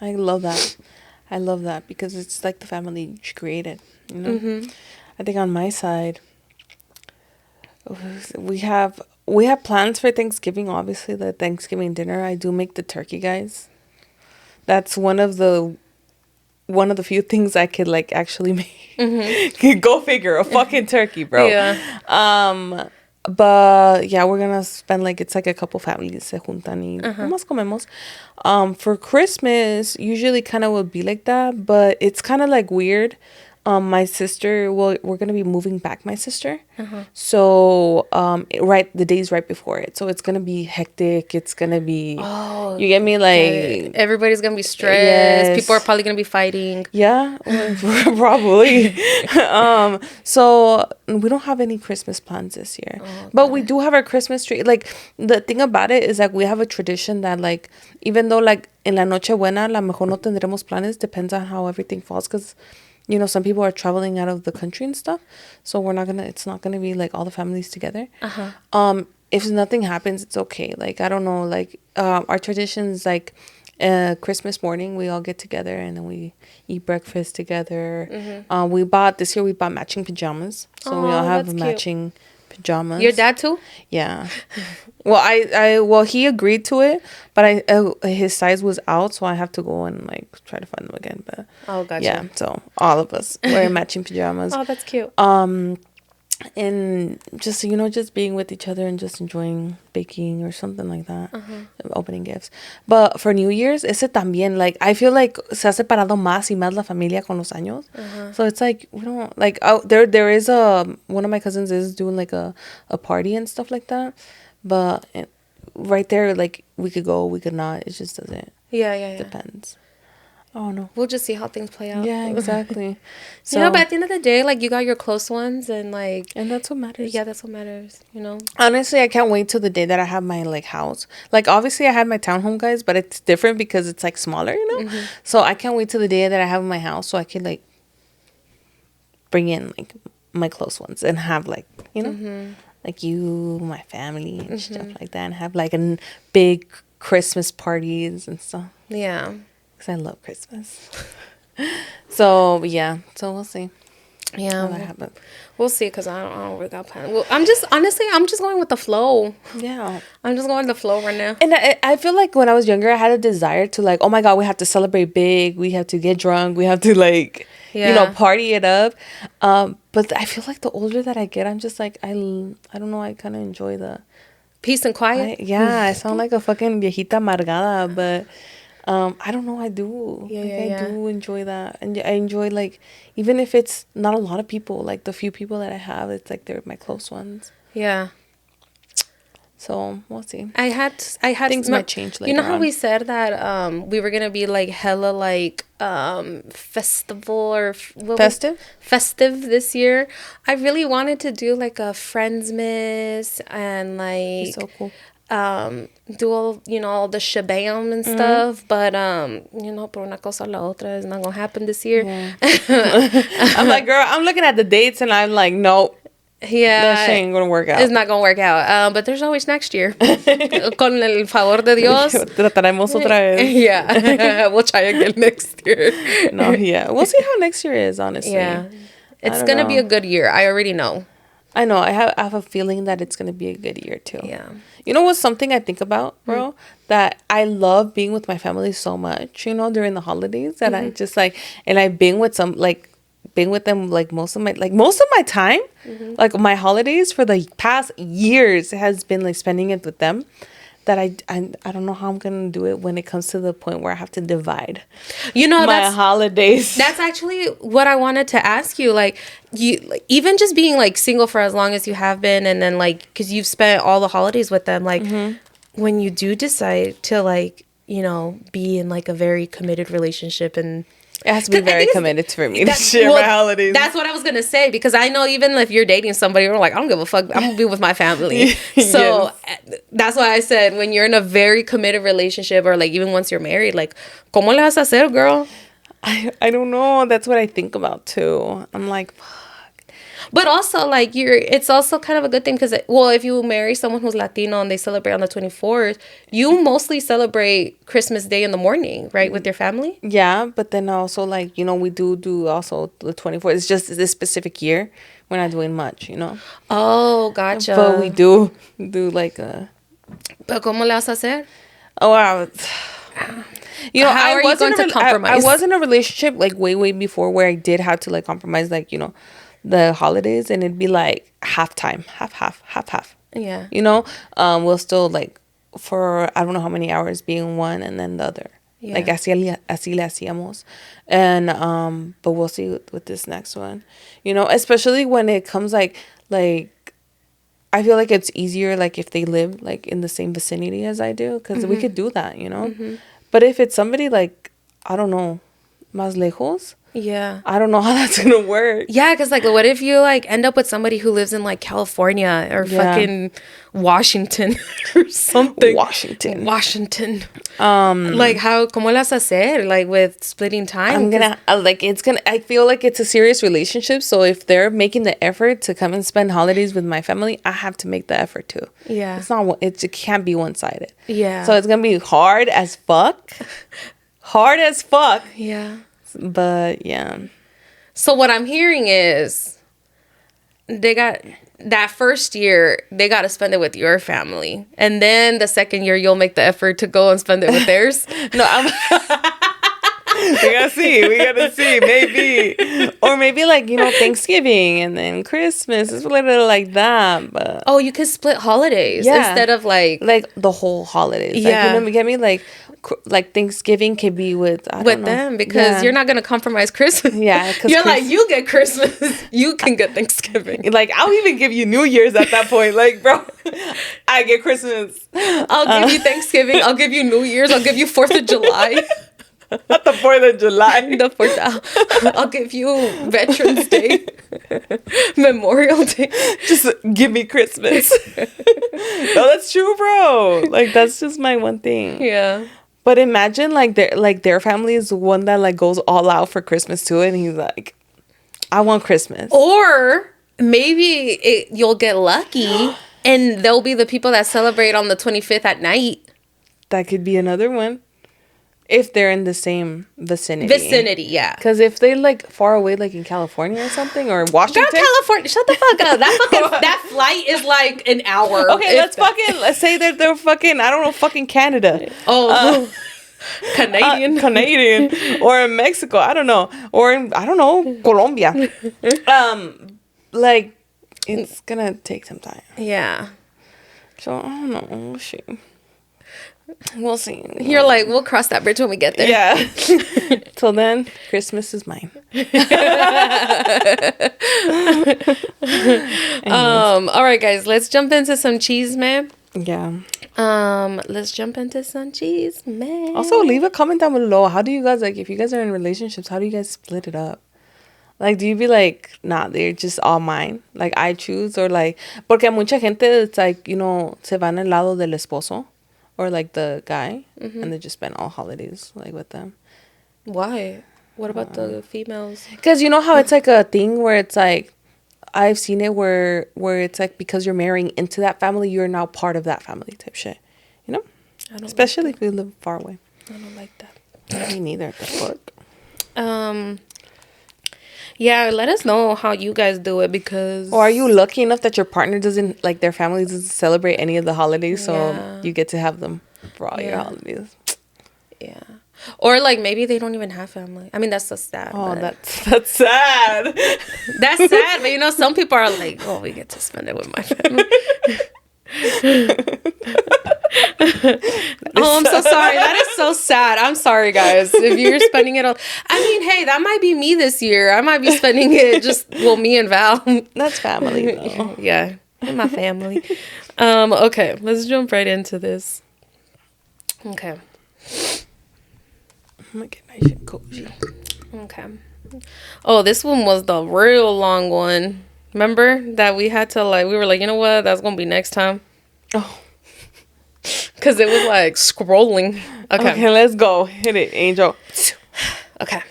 I love that because it's like the family you created, Mm-hmm. I think on my side, we have plans for Thanksgiving. Obviously, the Thanksgiving dinner, I do make the turkey, guys. That's one of the few things I could like actually make. Mm-hmm. Go figure, a fucking turkey, bro. Yeah. But yeah, we're gonna spend like, it's like a couple families se juntan y nomás comemos. For Christmas, usually kind of would be like that, but it's kind of like weird. My sister, we're gonna be moving back, my sister. So the days right before it, so it's gonna be hectic. It's gonna be, you get me, like, everybody's gonna be stressed. Yes. People are probably gonna be fighting. Yeah, probably. So we don't have any Christmas plans this year, but we do have our Christmas tree. Like, the thing about it is, like, we have a tradition that, like, even though, like, en la Nochebuena, la mejor no tendremos planes, depends on how everything falls, because some people are traveling out of the country and stuff. So it's not gonna be like all the families together. If nothing happens, it's okay. Like, I don't know, like, our traditions, like, Christmas morning, we all get together and then we eat breakfast together. This year we bought matching pajamas. So we all have matching pajamas. Your dad too? Yeah. Well, he agreed to it, but his size was out, so I have to go and like try to find them again. But gotcha. Yeah, so all of us wearing matching pajamas. Oh, that's cute. And just just being with each other and just enjoying baking or something like that, opening gifts. But for New Year's, ese también, like, I feel like se ha separado más y más la familia con los años. So it's like, we don't like, there is one of my cousins is doing like a party and stuff like that, but right there, like, we could go, we could not, it just doesn't. Yeah. Depends. Oh no, we'll just see how things play out. Yeah, exactly. So, but at the end of the day, like, you got your close ones, and like, and that's what matters. Yeah, that's what matters. Honestly, I can't wait till the day that I have my like house. Like, obviously I had my townhome, guys, but it's different because it's like smaller, So I can't wait till the day that I have my house, so I can like bring in like my close ones and have like like you, my family and stuff like that, and have like a big Christmas parties and stuff. Yeah. Because I love Christmas. So, yeah. So, we'll see. Yeah. When that happens. We'll see, because I don't really got plans. Well, I'm just going with the flow. Yeah. I'm just going with the flow right now. And I feel like when I was younger, I had a desire to like, oh my God, we have to celebrate big. We have to get drunk. We have to like, party it up. But I feel like the older that I get, I'm just like, I don't know. I kind of enjoy the peace and quiet. I sound like a fucking viejita amargada, but I don't know. I do. I do enjoy that, and I enjoy like even if it's not a lot of people, like the few people that I have, it's like they're my close ones. Yeah. So we'll see. I had things might change later. You know how we said that we were gonna be like hella like festival or festive this year. I really wanted to do like a Friendsmas and like so cool. Do all the shabam and stuff, but por una cosa o la otra, it's not gonna happen this year. I'm like, girl, I'm looking at the dates and I'm like, nope. Yeah, that shit ain't gonna work out. It's not gonna work out. But there's always next year. Con el favor de Dios. Trataremos otra vez. Yeah, we'll try again next year. No, yeah, we'll see how next year is. Honestly, yeah, it's gonna be a good year. I already know. I know. I have a feeling that it's gonna be a good year too. Yeah. You know what's something I think about, bro? That I love being with my family so much. During the holidays, that I just like, and I've been with them like most of my time, like my holidays for the past years has been like spending it with them. That I don't know how I'm gonna do it when it comes to the point where I have to divide my holidays. That's actually what I wanted to ask you. Like, you even just being like single for as long as you have been, and then like because you've spent all the holidays with them, like when you do decide to like be in like a very committed relationship, and it has to be very committed for me to share my holidays. That's what I was gonna say, because I know even if you're dating somebody, you're like, I don't give a fuck, I'm gonna be with my family. So that's why I said, when you're in a very committed relationship, or like even once you're married, like, ¿cómo le vas a hacer, girl? I don't know. That's what I think about too. I'm like, fuck. But also, like, it's also kind of a good thing, because, well, if you marry someone who's Latino and they celebrate on the 24th, you mostly celebrate Christmas Day in the morning, right, with your family? Yeah, but then also, like, we do also the 24th. It's just this specific year. We're not doing much, Oh, gotcha. But we do like a... But ¿cómo le vas a hacer? Oh, wow. How are you going to compromise? I was in a relationship, like, way before, where I did have to, like, compromise, like, the holidays, and it'd be like half half. Yeah. We'll still like for I don't know how many hours being one and then the other. Yeah. Like así le hacíamos. And but we'll see with this next one. Especially when it comes like I feel like it's easier like if they live like in the same vicinity as I do, because we could do that, But if it's somebody like, I don't know, más lejos, yeah, I don't know how that's gonna work. Yeah, because like, what if you like end up with somebody who lives in like California or fucking Washington or something? Washington. Like, ¿cómo le vas a hacer? Like, with splitting time? I feel like it's a serious relationship. So if they're making the effort to come and spend holidays with my family, I have to make the effort too. Yeah. It can't be one-sided. Yeah. So it's gonna be hard as fuck. Yeah. But yeah. So what I'm hearing is they got that first year, they got to spend it with your family. And then the second year, you'll make the effort to go and spend it with theirs. No, we gotta see, maybe. Or maybe like, Thanksgiving and then Christmas. It's a little like that, but... Oh, you could split holidays instead of like... Like the whole holidays. Yeah. Like, get me? Like Thanksgiving can be with them, because you're not gonna compromise Christmas. Yeah, you're like, you get Christmas, you can get Thanksgiving. Like, I'll even give you New Year's at that point. Like, bro, I get Christmas. I'll give you Thanksgiving. I'll give you New Year's. I'll give you 4th of July. Not the 4th of July. The 4th. I'll give you Veterans Day, Memorial Day. Just give me Christmas. No, that's true, bro. Like, that's just my one thing. Yeah. But imagine their family is the one that like goes all out for Christmas too, and he's like, I want Christmas. Or maybe you'll get lucky and they'll be the people that celebrate on the 25th at night. That could be another one. If they're in the same vicinity. Vicinity, yeah. Because if they like far away, like in California or something, or Washington. Girl, California, shut the fuck up. That flight is like an hour. Okay, let's say that they're fucking, I don't know, fucking Canada. Oh, Canadian. Or in Mexico, I don't know. Or in, I don't know, Colombia. Like, it's gonna take some time. Yeah. So, I don't know. Shit. We'll see. You're like, we'll cross that bridge when we get there. Yeah. Till then, Christmas is mine. All right, guys, let's jump into some Chisme. Yeah. Let's jump into some Chisme. Also, leave a comment down below. How do you guys, like, if you guys are in relationships, how do you guys split it up? Like, do you be like, nah, they're just all mine? Like, I choose? Or like, porque mucha gente, it's like, you know, se van al lado del esposo. Or like the guy. Mm-hmm. And they just spend all holidays, like, with them. Why? What about the females? Because you know how it's like a thing where it's like, I've seen it where it's like, because you're marrying into that family, you're now part of that family type shit. You know? I don't Especially like if you live far away. I don't like that. Me neither. The fuck. Yeah, let us know how you guys do it, because... Or are you lucky enough that your partner doesn't, like, their family doesn't celebrate any of the holidays, so you get to have them for all your holidays. Yeah. Or, like, maybe they don't even have family. I mean, that's so sad. Oh, that's sad. That's sad, but, you know, some people are like, oh, we get to spend it with my family. Oh, I'm so sorry. That is so sad. I'm sorry, guys. If you're spending it all, I mean, hey, that might be me this year. I might be spending it just, well, me and Val. That's family, though. Yeah, my family. Okay, let's jump right into this. Okay. I'm gonna get nice and cozy. Okay. Oh, this one was the real long one. Remember that we had to, like, we were like, you know what? That's gonna be next time. Oh. Because it was like scrolling. Okay, let's go. Hit it, Angel. Okay.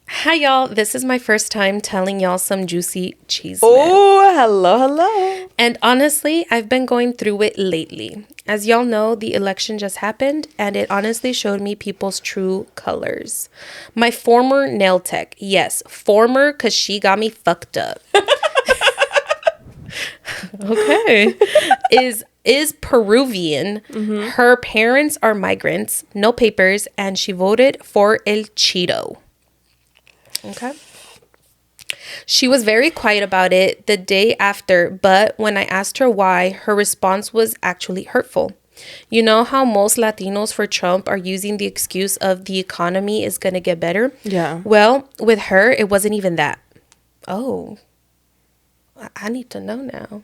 Hi, y'all. This is my first time telling y'all some juicy cheese. Oh, hello. And honestly, I've been going through it lately. As y'all know, the election just happened, and it honestly showed me people's true colors. My former nail tech, yes, former, because she got me fucked up. Okay. Is Peruvian. Mm-hmm. Her parents are migrants, no papers, and she voted for El Cheeto. Okay. She was very quiet about it the day after, but when I asked her why, her response was actually hurtful. You know how most Latinos for Trump are using the excuse of the economy is going to get better? Yeah. Well, with her, it wasn't even that. Oh, I need to know now.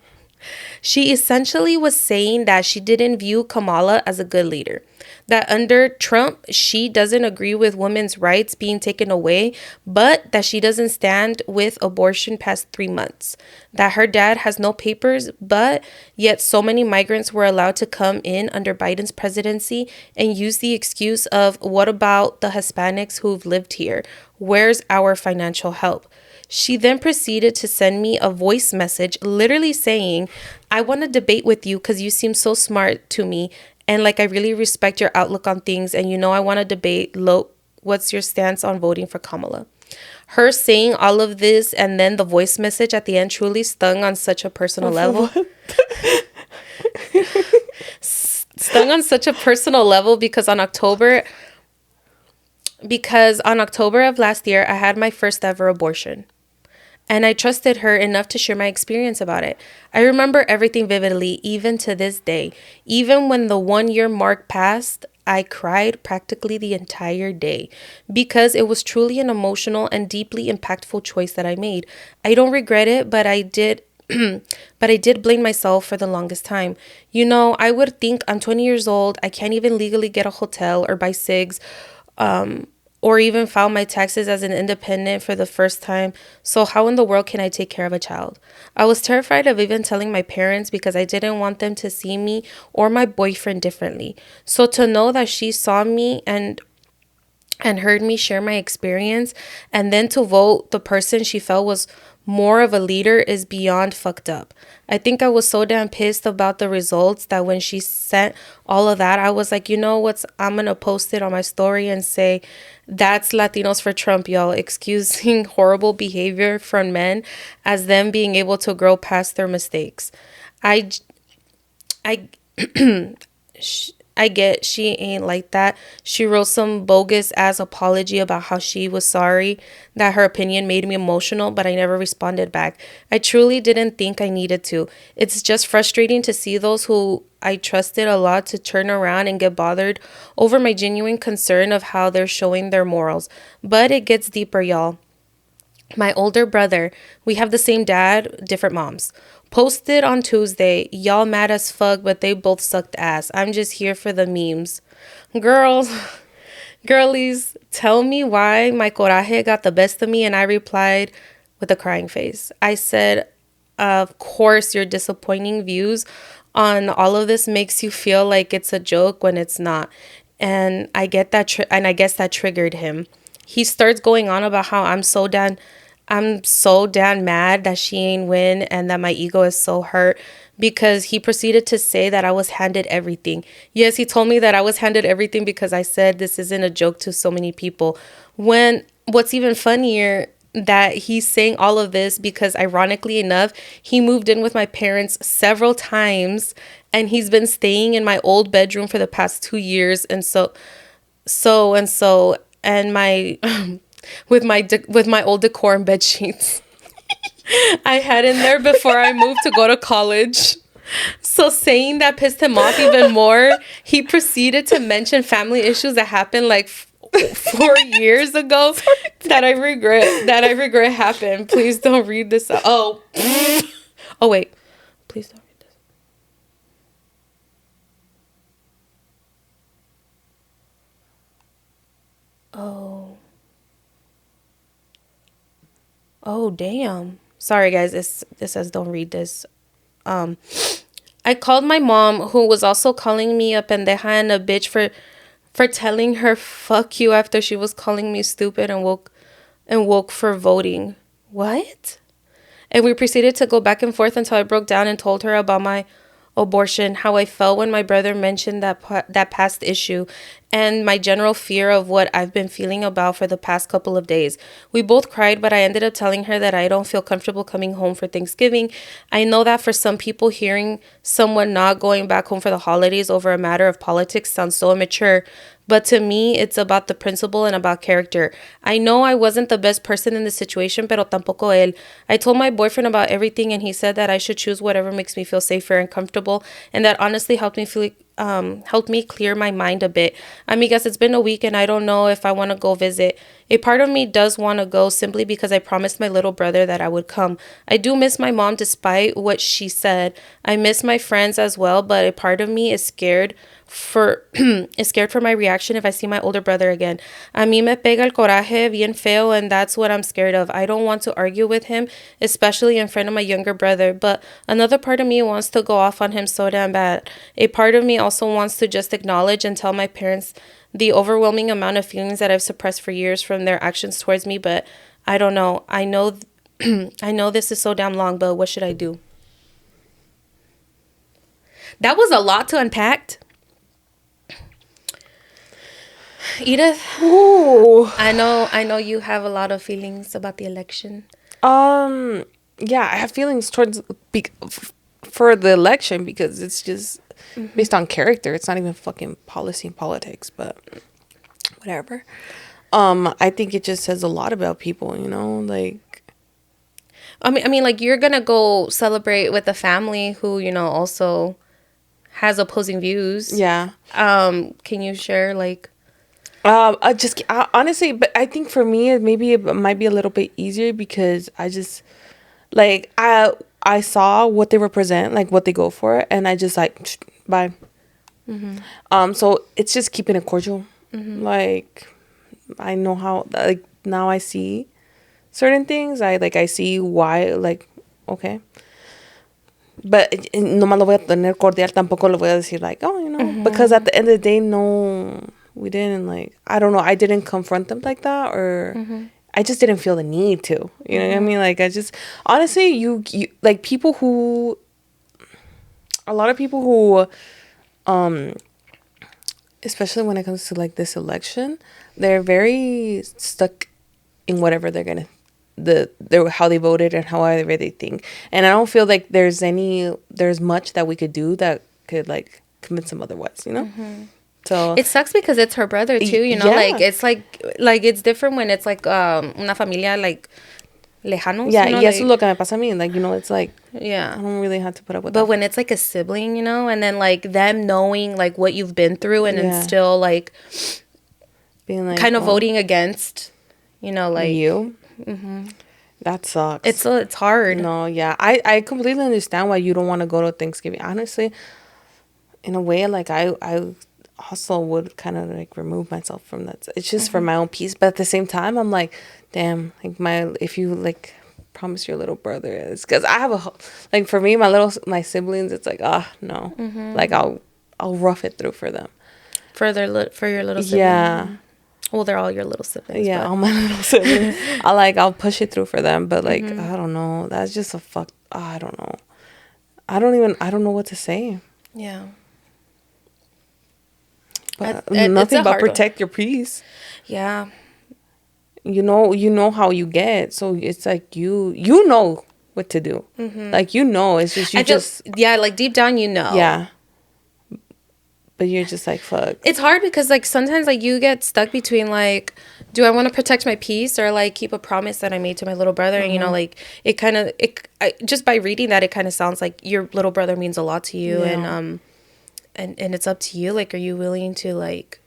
She essentially was saying that she didn't view Kamala as a good leader. That under Trump, she doesn't agree with women's rights being taken away, but that she doesn't stand with abortion past 3 months. That her dad has no papers, but yet so many migrants were allowed to come in under Biden's presidency and use the excuse of, what about the Hispanics who've lived here? Where's our financial help? She then proceeded to send me a voice message literally saying, I want to debate with you because you seem so smart to me. And like, I really respect your outlook on things. And you know, I want to debate. What's your stance on voting for Kamala? Her saying all of this and then the voice message at the end truly stung on such a personal level. Stung on such a personal level because on October of last year, I had my first ever abortion. And I trusted her enough to share my experience about it. I remember everything vividly, even to this day. Even when the 1 year mark passed, I cried practically the entire day because it was truly an emotional and deeply impactful choice that I made. I don't regret it, but I did blame myself for the longest time. You know, I would think I'm 20 years old. I can't even legally get a hotel or buy cigs, or even file my taxes as an independent for the first time. So how in the world can I take care of a child? I was terrified of even telling my parents because I didn't want them to see me or my boyfriend differently. So to know that she saw me and heard me share my experience, and then to vote the person she felt was more of a leader is beyond fucked up. I think I was so damn pissed about the results that when she sent all of that, I was like, you know what's, I'm gonna post it on my story and say, that's Latinos for Trump, y'all, excusing horrible behavior from men as them being able to grow past their mistakes. I I I get she ain't like that. She wrote some bogus ass apology about how she was sorry that her opinion made me emotional, but I never responded back. I truly didn't think I needed to. It's just frustrating to see those who I trusted a lot to turn around and get bothered over my genuine concern of how they're showing their morals. But it gets deeper, y'all. My older brother, we have the same dad, different moms. Posted on Tuesday, y'all mad as fuck, but they both sucked ass. I'm just here for the memes. Girls, girlies, tell me why my coraje got the best of me, and I replied with a crying face. I said, of course, your disappointing views on all of this makes you feel like it's a joke when it's not. And I get that, and I guess that triggered him. He starts going on about how I'm so damn mad that she ain't win and that my ego is so hurt because he proceeded to say that I was handed everything. Yes, he told me that I was handed everything because I said this isn't a joke to so many people. When what's even funnier that he's saying all of this because ironically enough, he moved in with my parents several times and he's been staying in my old bedroom for the past 2 years and and my with my old decor and bed sheets I had in there before I moved to go to college. So saying that pissed him off even more. He proceeded to mention family issues that happened like 4 years ago that I regret happened. Please don't read this out. Oh wait. Please don't read this. Oh damn. Sorry guys, this says don't read this. I called my mom, who was also calling me a pendeja and a bitch for telling her fuck you after she was calling me stupid and woke for voting. What? And we proceeded to go back and forth until I broke down and told her about my abortion, how I felt when my brother mentioned that past issue, and my general fear of what I've been feeling about for the past couple of days. We both cried, but I ended up telling her that I don't feel comfortable coming home for Thanksgiving. I know that for some people, hearing someone not going back home for the holidays over a matter of politics sounds so immature, but to me, it's about the principle and about character. I know I wasn't the best person in the situation, pero tampoco él. I told my boyfriend about everything, and he said that I should choose whatever makes me feel safer and comfortable, and that honestly helped me clear my mind a bit. Amigas, it's been a week, and I don't know if I want to go visit. A part of me does want to go simply because I promised my little brother that I would come. I do miss my mom despite what she said. I miss my friends as well, but a part of me is scared for my reaction if I see my older brother again. A mí me pega el coraje bien feo, and that's what I'm scared of. I don't want to argue with him, especially in front of my younger brother, but another part of me wants to go off on him so damn bad. A part of me also wants to just acknowledge and tell my parents the overwhelming amount of feelings that I've suppressed for years from their actions towards me, but I don't know. I know I know this is so damn long, but what should I do? That was a lot to unpack. Edith, Ooh. I know you have a lot of feelings about the election. Yeah, I have feelings towards for the election because it's just based on character. It's not even fucking policy and politics, but whatever. I think it just says a lot about people, you know, like. I mean, like you're gonna go celebrate with a family who, you know, also has opposing views. Yeah. Can you share like? Honestly, but I think for me, it might be a little bit easier because I just like I saw what they represent, like what they go for, and I just like bye. Mm-hmm. So it's just keeping it cordial. Mm-hmm. Like I know how like now I see certain things. I see why like okay. But no me lo voy a tener cordial, tampoco lo voy a decir like, oh, you know, mm-hmm. Because at the end of the day, no, we didn't like, I don't know, I didn't confront them like that, or mm-hmm. I just didn't feel the need to. You know what I mean? Like, I just, honestly, you like, people who, a lot of people who, especially when it comes to, like, this election, they're very stuck in whatever they're gonna, how they voted and however they think. And I don't feel like there's much that we could do that could, like, convince them otherwise, you know? So it sucks because it's her brother too, you know. Yeah. Like it's different when it's like una familia like lejanos. Yeah, you know, y eso es like, lo que me pasa a mí. Like, you know, it's like, yeah, I don't really have to put up with but that. when it's like a sibling, you know, and then like them knowing like what you've been through and then still like being like, kind of voting against, you know, like you, that sucks. It's hard. No, yeah, I completely understand why you don't want to go to Thanksgiving. Honestly, in a way, like, I also would kind of, like, remove myself from that. It's just for my own peace, but at the same time, I'm like, damn, like, if you, like, promise your little brother, it's because I have like, for me, my siblings, it's like, no, like, I'll rough it through for them, for your little sibling. Yeah. Well, they're all your little siblings. Yeah, but. all my little siblings. I'll push it through for them, but, like, I don't know. That's just I don't know. I don't know what to say. Yeah. But nothing but protect your peace. Yeah. You know how you get, so it's like you know what to do. Like, you know, it's just yeah, like deep down, you know. Yeah. But you're just like, fuck. It's hard because, like, sometimes, like, you get stuck between, like, do I want to protect my peace or, like, keep a promise that I made to my little brother? And, you know, like, it kind of, just by reading that, it kind of sounds like your little brother means a lot to you. Yeah. And it's up to you. Like, are you willing to, like...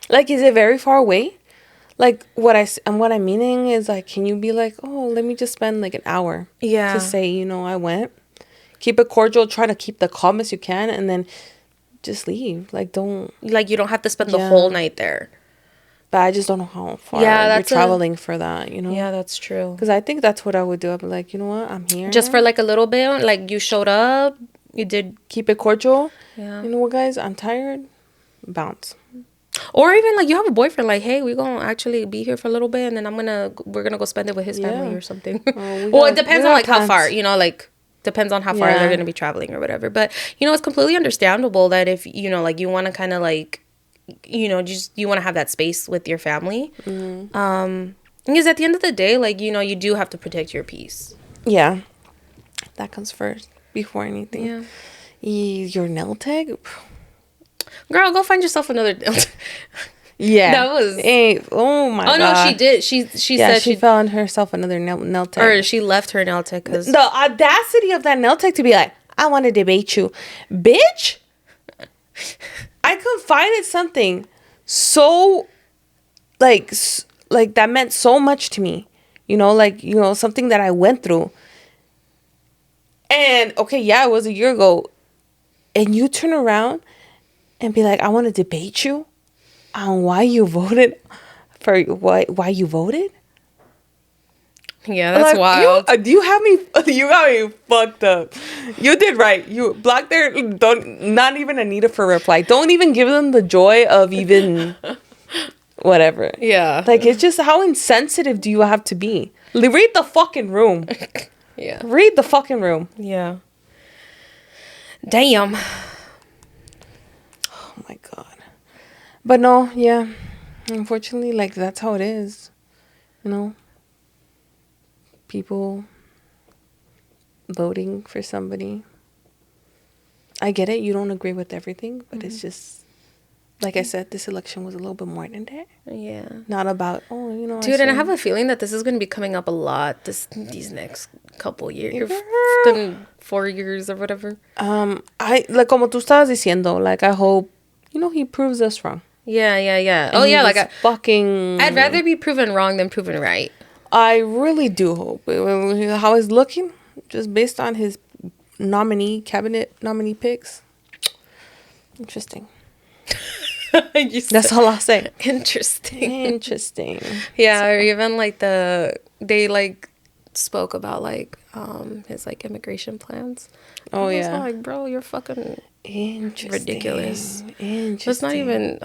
Like, is it very far away? Like, what I'm meaning is, like, can you be like, oh, let me just spend, like, an hour. Yeah. To say, you know, I went. Keep it cordial. Try to keep the calmest you can. And then... just leave. Like, don't, like, you don't have to spend the whole night there. But I just don't know how far you're traveling for that, you know. Yeah, that's true. Because I think that's what I would do. I'd be like, you know what, I'm here just for, like, a little bit. Like, you showed up, you did, keep it cordial. Yeah. You know what, guys, I'm tired. Bounce. Or even, like, you have a boyfriend, like, hey, we're gonna actually be here for a little bit, and then we're gonna go spend it with his family or something. Well, it depends on, like, how far, you know, like, depends on how far they're going to be traveling or whatever. But, you know, it's completely understandable that if, you know, like, you want to kind of, like, you know, just, you want to have that space with your family. Because at the end of the day, like, you know, you do have to protect your peace. Yeah. That comes first before anything. Yeah. Your nail tag? Girl, go find yourself another nail tag. Yeah. That was... oh, my God. Oh, no, she did. She said she found herself another nail tag. Or she left her nail tag because... The audacity of that nail tag to be like, I want to debate you. Bitch! I confided something so, like, that meant so much to me. You know, like, you know, something that I went through. And, okay, yeah, it was a year ago. And you turn around and be like, I want to debate you on why you voted for why you voted. Yeah, that's like, wild. You got me fucked up. You did right. You blocked not even a need for a reply. Don't even give them the joy of even whatever. Yeah. Like, it's just, how insensitive do you have to be? Read the fucking room. Yeah. Read the fucking room. Yeah. Damn. Oh my God. But no, yeah. Unfortunately, like, that's how it is. You know? People voting for somebody. I get it. You don't agree with everything, but it's just, like I said, this election was a little bit more than that. Yeah. Not about, oh, you know. Dude, and I have a feeling that this is going to be coming up a lot these next couple years. 4 years or whatever. Like, como tú estabas diciendo, like, I hope, you know, he proves us wrong. Yeah. And oh, yeah, like, I'd rather be proven wrong than proven right. I really do hope. How he's looking, just based on his cabinet nominee picks. Interesting. That's all I'll say. Interesting. Yeah, so. Or even, like, they, like, spoke about, like, his, like, immigration plans. Oh, yeah. Like, bro, you're fucking ridiculous. Interesting. It's not even...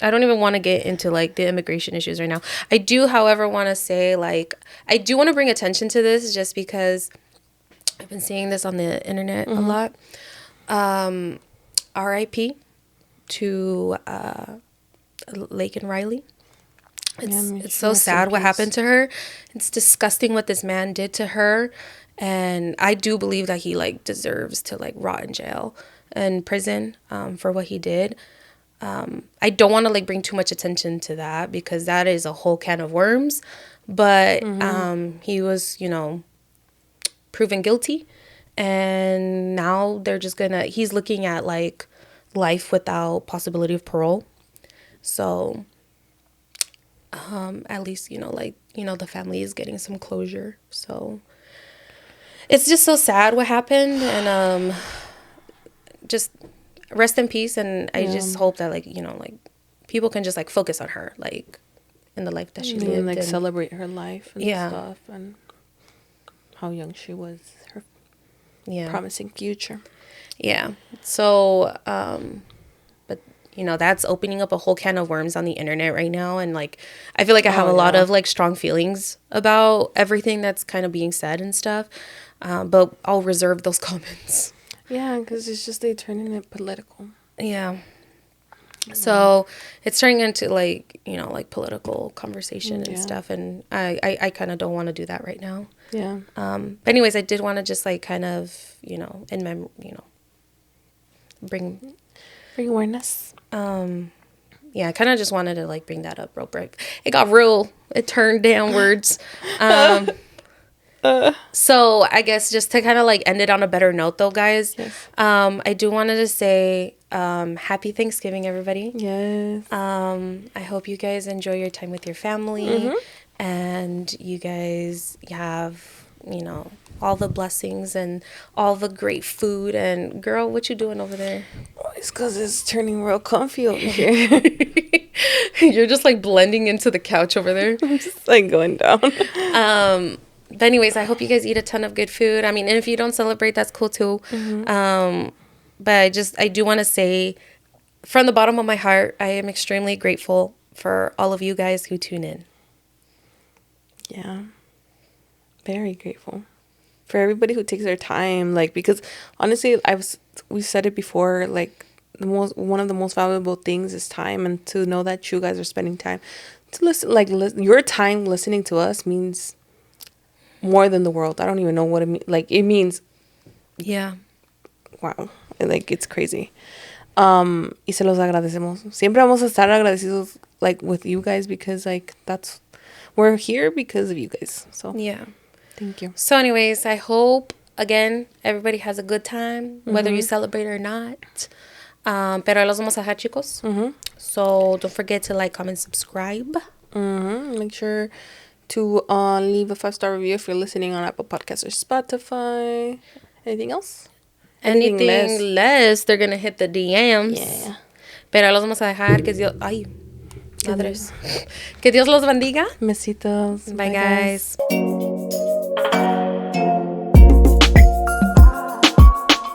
I don't even want to get into like the immigration issues right now. I do, however, want to say like I do want to bring attention to this just because I've been seeing this on the internet a lot. R.I.P. to Lake and Riley. It's so sad what happened to her. It's disgusting what this man did to her, and I do believe that he like deserves to like rot in jail and prison for what he did. I don't want to like bring too much attention to that because that is a whole can of worms, but he was, you know, proven guilty, and now they're just he's looking at like life without possibility of parole. So at least, you know, like, you know, the family is getting some closure. So it's just so sad what happened, and just rest in peace. And I just hope that like, you know, like people can just like focus on her, like in the life that she lived, and like celebrate her life and Yeah. stuff, and how young she was, her yeah promising future. Yeah. So, but you know, that's opening up a whole can of worms on the internet right now. And like, I feel like I have a lot of like strong feelings about everything that's kind of being said and stuff. But I'll reserve those comments. Yeah, because it's just they turning it political. Yeah. So it's turning into like, you know, like political conversation and stuff. And I kind of don't want to do that right now. Yeah. But anyways, I did want to just like kind of, you know, bring awareness. Yeah, I kind of just wanted to like bring that up real quick. It turned downwards. So I guess just to kind of like end it on a better note though, guys. Yes. I do wanted to say happy Thanksgiving, everybody. Yes. I hope you guys enjoy your time with your family, and you guys have, you know, all the blessings and all the great food. And girl, what you doing over there? Oh, it's because it's turning real comfy over here. You're just like blending into the couch over there. I'm just like going down. But anyways, I hope you guys eat a ton of good food. I mean, and if you don't celebrate, that's cool too. But I do want to say from the bottom of my heart, I am extremely grateful for all of you guys who tune in. Yeah. Very grateful for everybody who takes their time, like, because honestly, we've said it before, like one of the most valuable things is time, and to know that you guys are spending time to listen, your time listening to us means more than the world. I don't even know what it means. Like, it means, yeah, wow, like it's crazy. Y se los agradecemos. Siempre vamos a estar agradecidos like with you guys, because like we're here because of you guys. So yeah. Thank you. So anyways, I hope, again, everybody has a good time, whether you celebrate or not. Pero los vamos a dejar, chicos. So don't forget to like, comment, subscribe. Make sure to leave a 5-star review if you're listening on Apple Podcasts or Spotify. Anything else? Anything less, they're going to hit the DMs. Yeah. Pero los vamos a dejar. Que Dios los bendiga. Besitos. Bye, guys.